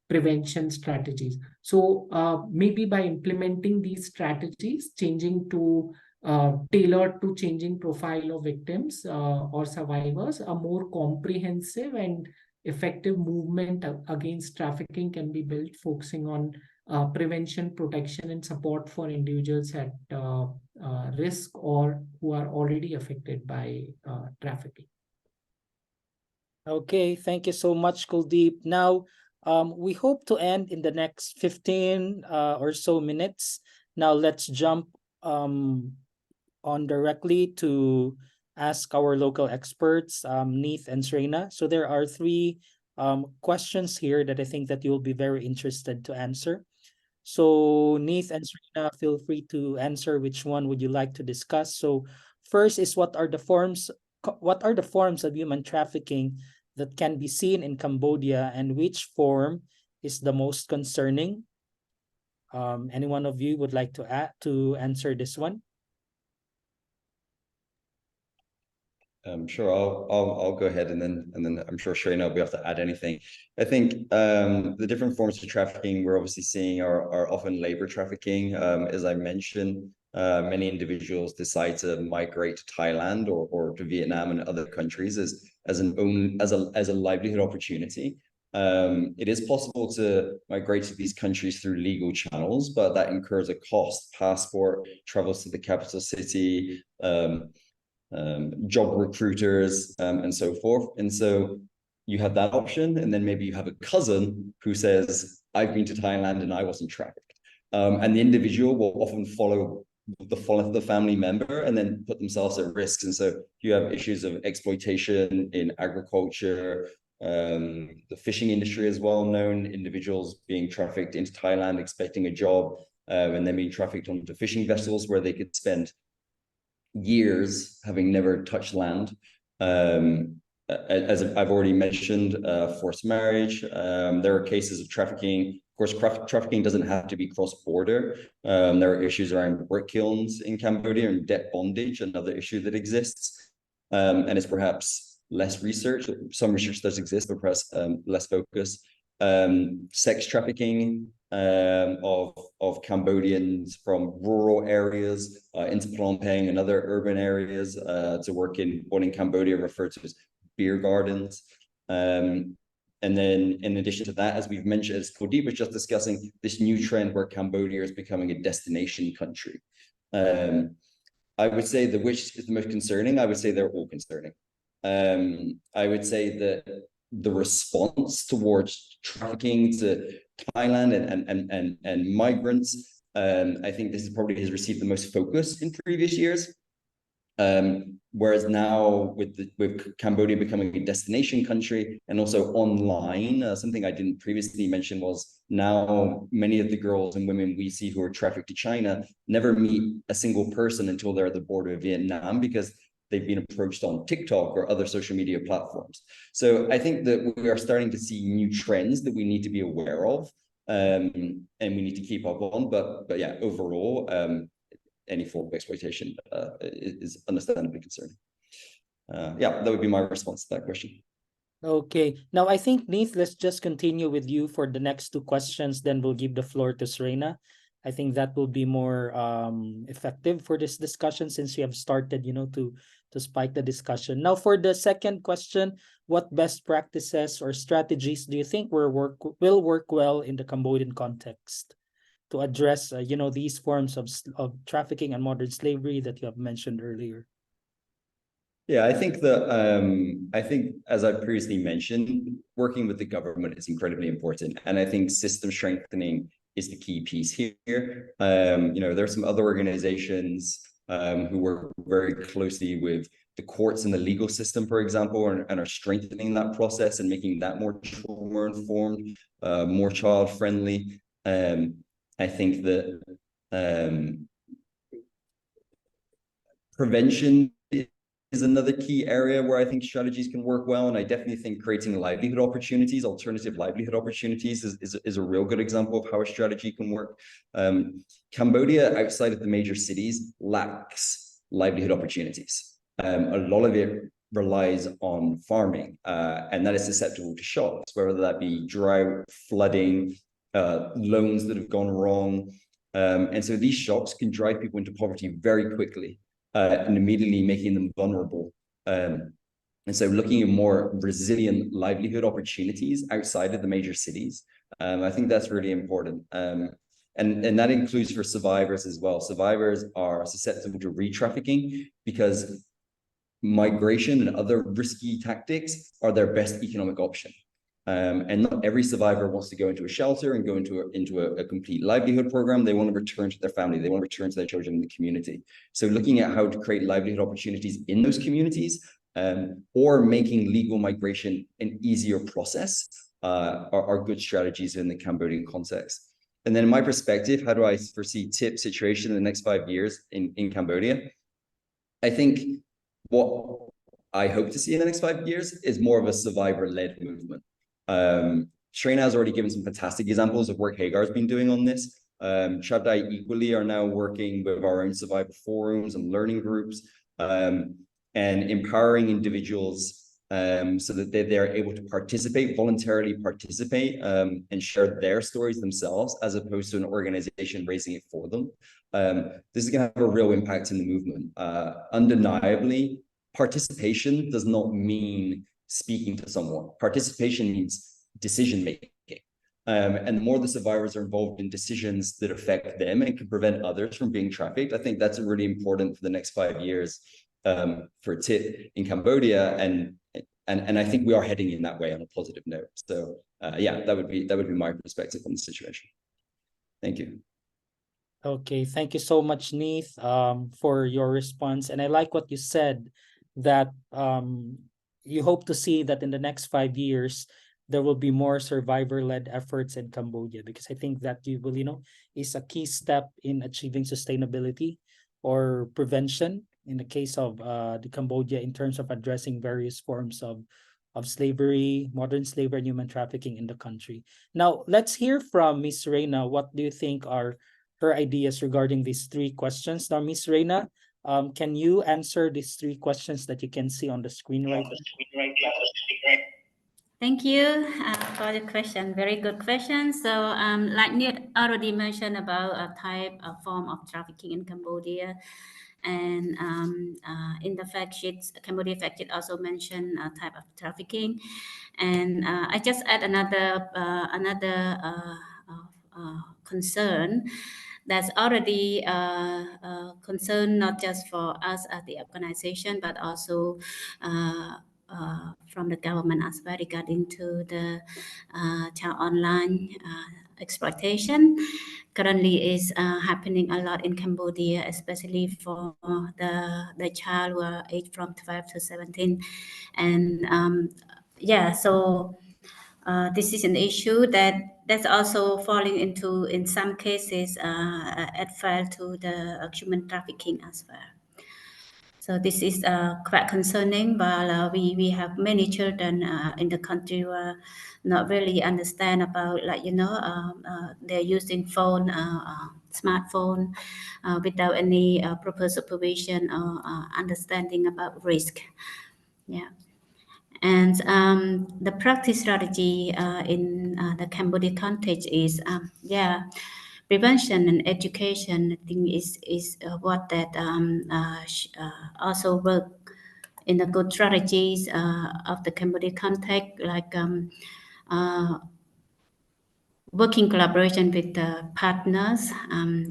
prevention strategies. So maybe by implementing these strategies, tailored to changing profile of victims or survivors, a more comprehensive and effective movement against trafficking can be built, focusing on prevention, protection, and support for individuals at risk or who are already affected by trafficking. Okay, thank you so much, Kuldeep. Now, we hope to end in the next 15 or so minutes. Now, let's jump on directly to ask our local experts, Neith and Sreina. So there are three questions here that I think that you'll be very interested to answer. So Neith and Sreina, feel free to answer which one would you like to discuss. So first is what are the forms of human trafficking that can be seen in Cambodia, and which form is the most concerning? Any one of you would like to answer this one? Sure, I'll go ahead, and then I'm sure Shreyna will be able to add anything. I think the different forms of trafficking we're obviously seeing are often labor trafficking. As I mentioned, many individuals decide to migrate to Thailand or to Vietnam and other countries as a livelihood opportunity. It is possible to migrate to these countries through legal channels, but that incurs a cost: passport, travels to the capital city, job recruiters, and so forth. And so you have that option, and then maybe you have a cousin who says, I've been to Thailand and I wasn't trafficked. And the individual will often follow the family member and then put themselves at risk. And so you have issues of exploitation in agriculture. The fishing industry is well known, individuals being trafficked into Thailand expecting a job, and then being trafficked onto fishing vessels where they could spend years having never touched land. As I've already mentioned, forced marriage. There are cases of trafficking. Of course, trafficking doesn't have to be cross-border. There are issues around brick kilns in Cambodia and debt bondage, another issue that exists. And it's perhaps less research. Some research does exist, but perhaps less focus. Sex trafficking of Cambodians from rural areas into Phnom Penh and other urban areas to work in what in Cambodia referred to as beer gardens. And then in addition to that, as we've mentioned, as Kuldeep was just discussing, this new trend where Cambodia is becoming a destination country. I would say that which is the most concerning? I would say they're all concerning. I would say that the response towards trafficking to Thailand and migrants, I think this probably has received the most focus in previous years. Whereas now with Cambodia becoming a destination country and also online, something I didn't previously mention was now many of the girls and women we see who are trafficked to China never meet a single person until they're at the border of Vietnam because they've been approached on TikTok or other social media platforms. So I think that we are starting to see new trends that we need to be aware of, and we need to keep up on. But yeah, overall, any form of exploitation is understandably concerning. Yeah, that would be my response to that question. Okay. Now, I think, Neith, let's just continue with you for the next two questions. Then we'll give the floor to Sreina. I think that will be more effective for this discussion, since we have started, to spike the discussion. Now, for the second question, what best practices or strategies do you think will work well in the Cambodian context to address, these forms of trafficking and modern slavery that you have mentioned earlier? Yeah, I think as I previously mentioned, working with the government is incredibly important, and I think system strengthening is the key piece here. There are some other organizations who work very closely with the courts and the legal system, for example, and are strengthening that process and making that more trauma-informed, more child-friendly. I think that prevention is another key area where I think strategies can work well. And I definitely think creating livelihood opportunities, alternative livelihood opportunities is a real good example of how a strategy can work. Cambodia, outside of the major cities, lacks livelihood opportunities. A lot of it relies on farming, and that is susceptible to shocks, whether that be drought, flooding, loans that have gone wrong. And so these shocks can drive people into poverty very quickly. And immediately making them vulnerable. And so looking at more resilient livelihood opportunities outside of the major cities, I think that's really important. And that includes for survivors as well. Survivors are susceptible to re-trafficking because migration and other risky tactics are their best economic option. And not every survivor wants to go into a shelter and go into a complete livelihood program. They want to return to their family. They want to return to their children in the community. So looking at how to create livelihood opportunities in those communities, or making legal migration an easier process, are good strategies in the Cambodian context. And then in my perspective, how do I foresee TIP situation in the next 5 years in Cambodia? I think what I hope to see in the next 5 years is more of a survivor-led movement. Shrina has already given some fantastic examples of work Hagar's been doing on this. Chab Dai equally are now working with our own survivor forums and learning groups, and empowering individuals so that they're able to voluntarily participate, and share their stories themselves, as opposed to an organization raising it for them. This is going to have a real impact in the movement. Undeniably, participation does not mean speaking to someone. Participation means decision making. And the more the survivors are involved in decisions that affect them and can prevent others from being trafficked, I think that's really important for the next 5 years for TIP in Cambodia. And I think we are heading in that way on a positive note. So yeah, that would be my perspective on the situation. Thank you. Okay, thank you so much, Neith, for your response. And I like what you said, that you hope to see that in the next 5 years, there will be more survivor-led efforts in Cambodia, because I think that is a key step in achieving sustainability or prevention in the case of the Cambodia, in terms of addressing various forms of slavery, modern slavery, and human trafficking in the country. Now, let's hear from Ms. Reina. What do you think are her ideas regarding these 3 questions? Now, Ms. Reina, can you answer these 3 questions that you can see on the screen right now? Thank you for the question. Very good question. So, like Nate already mentioned about a form of trafficking in Cambodia, and in the fact sheet, Cambodia fact sheet also mentioned a type of trafficking, and I just add another concern that's already a concern not just for us as the organization, but also from the government as well, regarding to the child online exploitation. Currently is happening a lot in Cambodia, especially for the child who are aged from 12 to 17. And yeah, so this is an issue that's also falling into, in some cases, it fell to the human trafficking as well. So this is quite concerning, but we have many children in the country who are not really understand about, they're using phone, smartphone, without any proper supervision or understanding about risk. Yeah. And the practice strategy in the Cambodia context is, prevention and education, I think is what that also work in the good strategies of the Cambodia context, like working collaboration with the partners,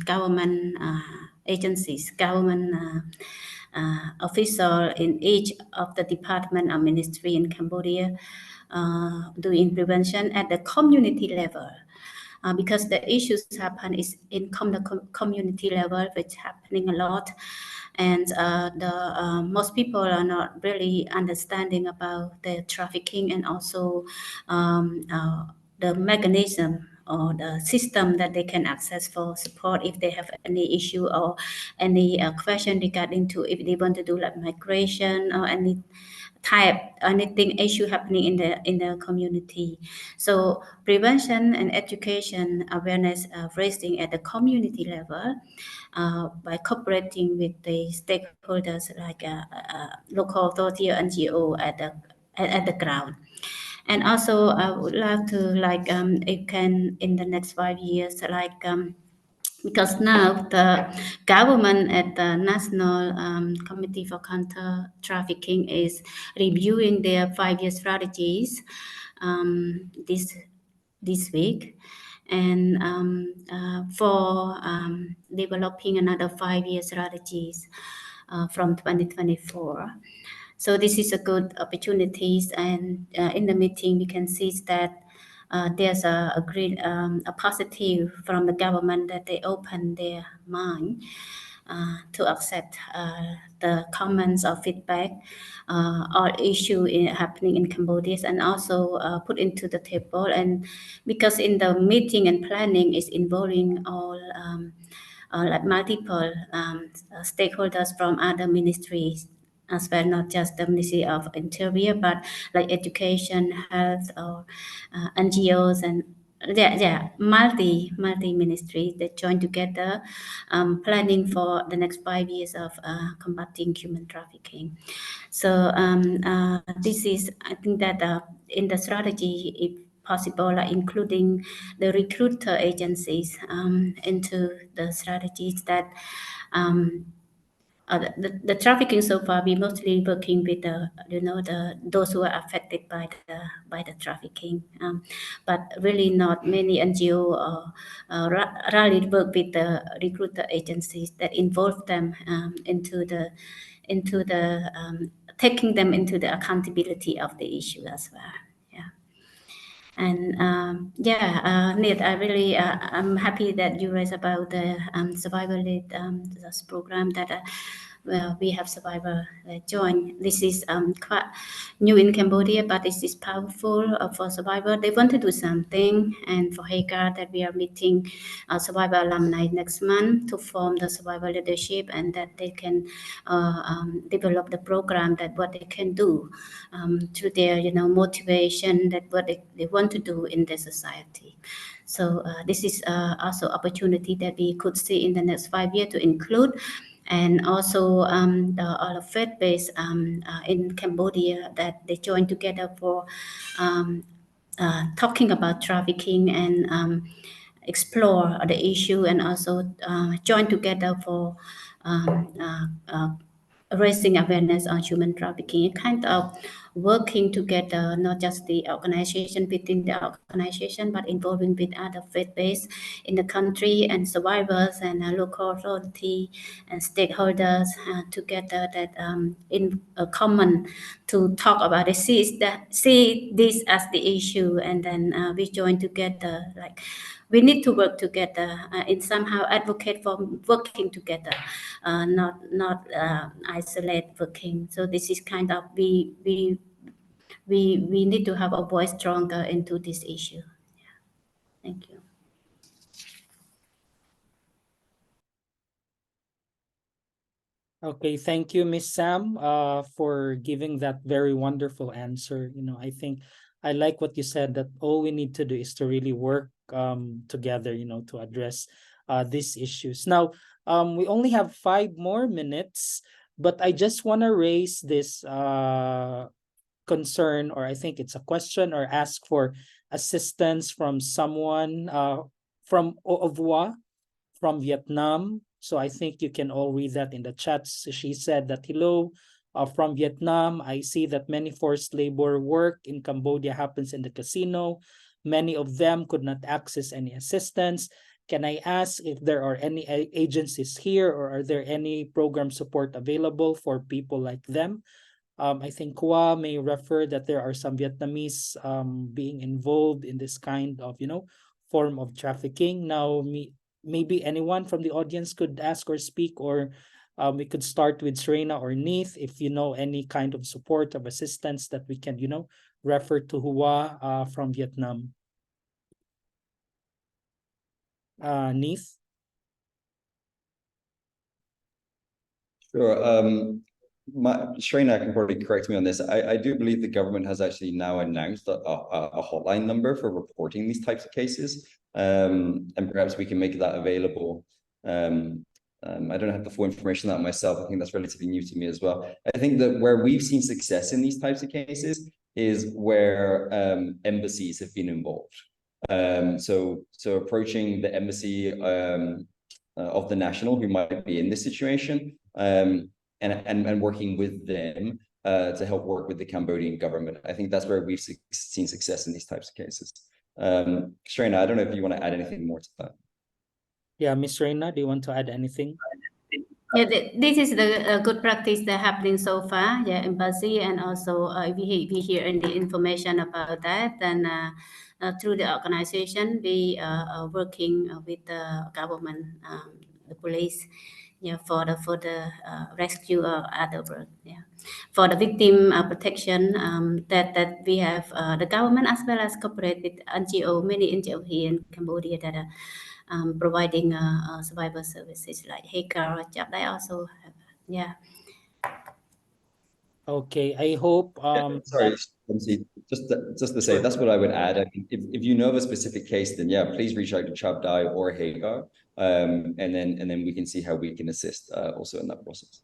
government agencies, government official in each of the department or ministry in Cambodia, doing prevention at the community level. Because the issues happen is in the community level, which happening a lot, and most people are not really understanding about the trafficking and also the mechanism or the system that they can access for support if they have any issue or any question regarding to if they want to do like migration or anything issue happening in the community. So prevention and education awareness raising at the community level by cooperating with the stakeholders like local authority or NGO at the ground. And also I would like to it can in the next 5 years because now the government at the National Committee for Counter Trafficking is reviewing their 5-year strategies this week, and for developing another 5-year strategies from 2024. So this is a good opportunities, and in the meeting we can see that there's a great a positive from the government that they open their mind to accept the comments or feedback or issue happening in Cambodia, and also put into the table. And because in the meeting and planning is involving all like multiple stakeholders from other ministries as well, not just the Ministry of Interior, but like education, health, or NGOs, and multi ministries that join together, planning for the next 5 years of combating human trafficking. So this is, I think that in the strategy, if possible, including the recruiter agencies into the strategies that. The trafficking so far, we mostly working with those who are affected by the trafficking, but really not many NGO rarely work with the recruiter agencies that involve them into the taking them into the accountability of the issue as well. And Nid, I really I'm happy that you raised about the survival lead this program that we have survivor join. This is quite new in Cambodia, but this is powerful for survivor. They want to do something, and for Hagar that we are meeting survivor alumni next month to form the survivor leadership, and that they can develop the program that what they can do through their motivation, that what they want to do in their society. So this is also opportunity that we could see in the next 5 years to include. And also all of faith-based in Cambodia that they join together for talking about trafficking and explore the issue, and also join together for raising awareness on human trafficking, kind of working together, not just the organization within the organization, but involving with other faith-based in the country and survivors and local authority and stakeholders together that in common to talk about it, see this as the issue, and then we join together. Like we need to work together and somehow advocate for working together, not isolate working. So this is kind of we need to have a voice stronger into this issue. Thank you. Okay, thank you, Miss Sam, for giving that very wonderful answer. I think I like what you said, that all we need to do is to really work together, to address these issues. Now, we only have 5 more minutes, but I just want to raise this concern, or I think it's a question, or ask for assistance from someone from au revoir. from Vietnam. So I think you can all read that in the chat. So she said that, hello, from Vietnam. I see that many forced labor work in Cambodia happens in the casino. Many of them could not access any assistance. Can I ask if there are any agencies here, or are there any program support available for people like them? I think Kwa may refer that there are some Vietnamese being involved in this kind of, form of trafficking. Now, maybe anyone from the audience could ask or speak, or we could start with Serena or Neith if you know any kind of support of assistance that we can, refer to Hua from Vietnam. Neith? Sure. Shrina can probably correct me on this. I do believe the government has actually now announced a hotline number for reporting these types of cases, and perhaps we can make that available. I don't have the full information on that myself. I think that's relatively new to me as well. I think that where we've seen success in these types of cases is where embassies have been involved. So approaching the embassy of the national who might be in this situation, and working with them to help work with the Cambodian government. I think that's where we've seen success in these types of cases. Shrina, I don't know if you want to add anything more to that. Yeah, Miss Reina, do you want to add anything? Yeah, this is the good practice that happening so far. Yeah, embassy, and also we hear any information about that, then through the organization we are working with the government, the police, yeah, for the rescue or other work. Yeah, for the victim protection, that we have the government as well as corporate with NGO, many NGO here in Cambodia that are providing survival services like Hagar or Chab Dai also have, yeah. Okay, I hope sorry, just to say, Sure. that's what I would add. I think if you know of a specific case, then yeah, please reach out to Chab Dai or Hagar, and then we can see how we can assist also in that process.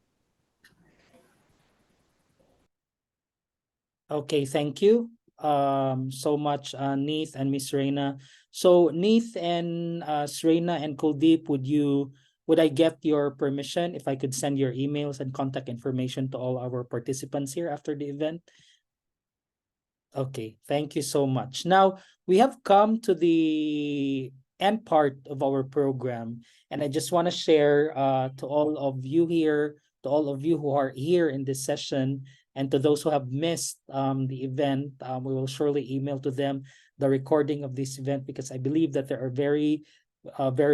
Okay, thank you so much, Neith and Miss Reina. So Neith and Serena and Kuldeep, would I get your permission if I could send your emails and contact information to all our participants here after the event? Okay, thank you so much. Now, we have come to the end part of our program, and I just want to share to all of you here, to all of you who are here in this session, and to those who have missed the event, we will surely email to them the recording of this event, because I believe that there are very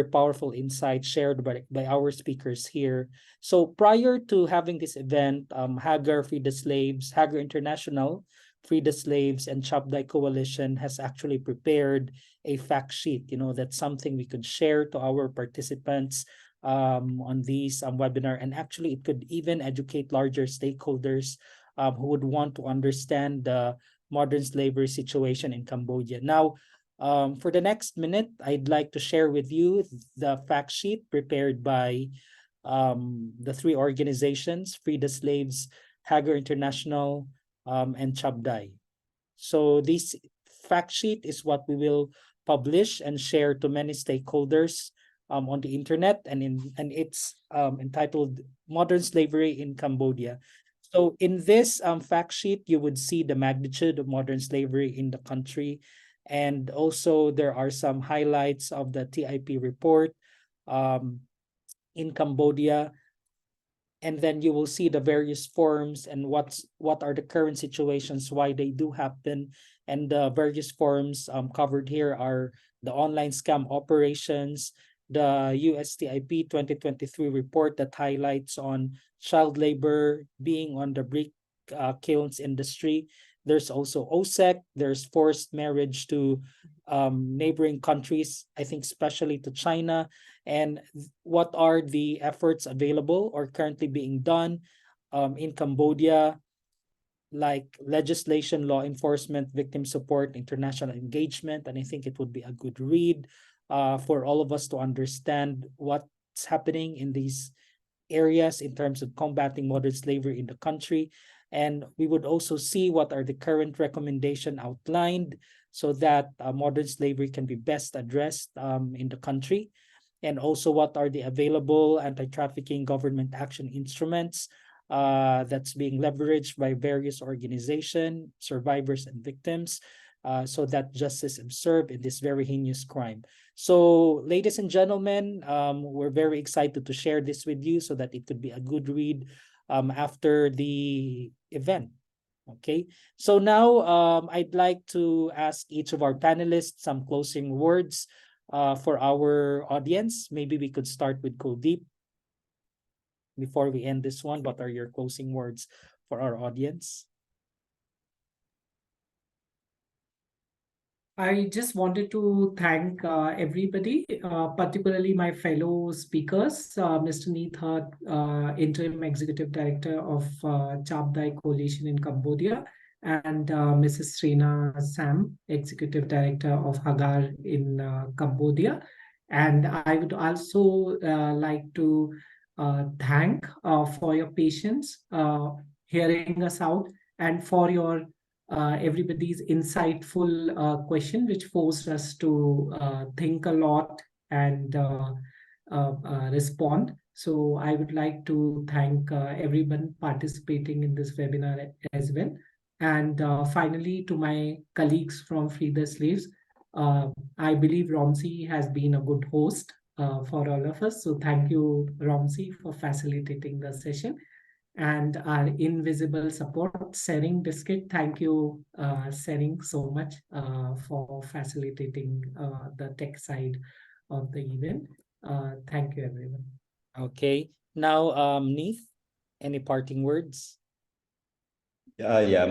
powerful insights shared by our speakers here. So prior to having this event, Hagar International, Free the Slaves, and Chab Dai Coalition has actually prepared a fact sheet. That's something we could share to our participants on these webinar, and actually it could even educate larger stakeholders who would want to understand the modern slavery situation in Cambodia. Now, for the next minute, I'd like to share with you the fact sheet prepared by the three organizations, Free the Slaves, Hagar International, and Chab Dai. So this fact sheet is what we will publish and share to many stakeholders on the internet, and it's entitled Modern Slavery in Cambodia. So in this fact sheet, you would see the magnitude of modern slavery in the country. And also there are some highlights of the TIP report in Cambodia. And then you will see the various forms and what are the current situations, why they do happen. And the various forms covered here are the online scam operations, the USTIP 2023 report that highlights on child labor being on the brick kilns industry. There's also OSEC, there's forced marriage to neighboring countries, I think especially to China, and what are the efforts available or currently being done in Cambodia, like legislation, law enforcement, victim support, international engagement. And I think it would be a good read for all of us to understand what's happening in these areas in terms of combating modern slavery in the country. And we would also see what are the current recommendations outlined so that modern slavery can be best addressed in the country. and also what are the available anti-trafficking government action instruments that's being leveraged by various organizations, survivors, and victims, so that justice is served in this very heinous crime. So, ladies and gentlemen, we're very excited to share this with you so that it could be a good read after the event. Okay, so now I'd like to ask each of our panelists some closing words for our audience. Maybe we could start with Kuldeep. Before we end this one, what are your closing words for our audience? I just wanted to thank everybody, particularly my fellow speakers, Mr. Neeth Hart, Interim Executive Director of Chab Dai Coalition in Cambodia, and Mrs. Srina Sam, Executive Director of Hagar in Cambodia. And I would also like to thank for your patience, hearing us out, and for your everybody's insightful question, which forced us to think a lot and respond. So I would like to thank everyone participating in this webinar as well. And finally, to my colleagues from Free the Slaves, I believe Romsey has been a good host for all of us. So thank you, Romsey, for facilitating the session. And our invisible support, Sering Biscuit. Thank you, Sering, so much for facilitating the tech side of the event. Thank you, everyone. Okay, now Neeth, any parting words? Yeah,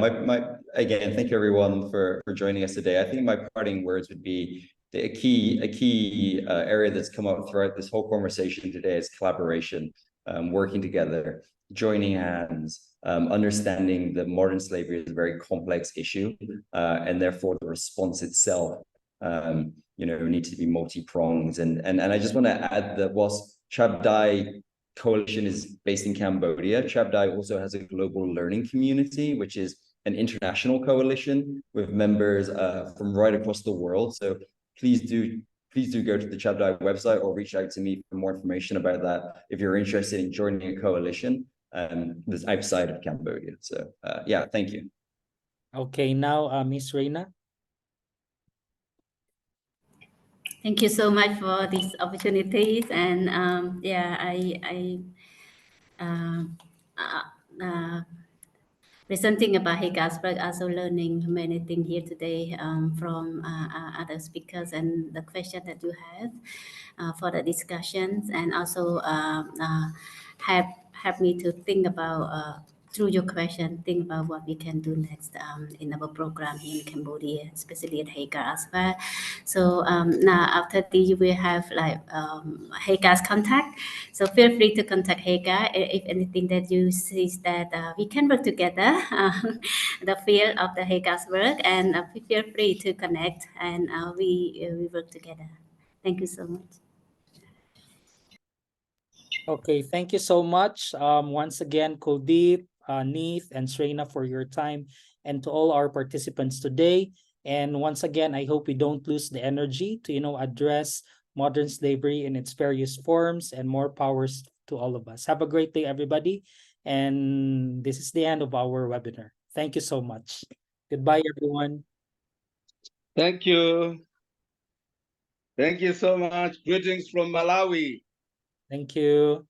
again, thank you everyone for joining us today. I think my parting words would be a key area that's come up throughout this whole conversation today is collaboration, working together, joining hands, understanding that modern slavery is a very complex issue, and therefore the response itself, needs to be multi-pronged. And I just want to add that whilst Chab Dai Coalition is based in Cambodia, Chab Dai also has a global learning community, which is an international coalition with members from right across the world. So please do go to the Chab Dai website or reach out to me for more information about that if you're interested in joining a coalition that's outside of Cambodia. So yeah, thank you. Okay, now Miss Reina. Thank you so much for these opportunities, and presenting about Hagar's work, also learning many things here today from other speakers and the question that you have for the discussions, and also have me to think about through your question, think about what we can do next in our program here in Cambodia, especially at Hagar as well. So now after this, you will have like Hagar's contact. So feel free to contact Hagar if anything that you see that we can work together, the field of the Hagar's work, and feel free to connect and we work together. Thank you so much. Okay, thank you so much. Once again, Kuldeep, Neeth, and Srina for your time, and to all our participants today. And once again, I hope we don't lose the energy to address modern slavery in its various forms, and more powers to all of us. Have a great day, everybody. And this is the end of our webinar. Thank you so much. Goodbye, everyone. Thank you. Thank you so much. Greetings from Malawi. Thank you.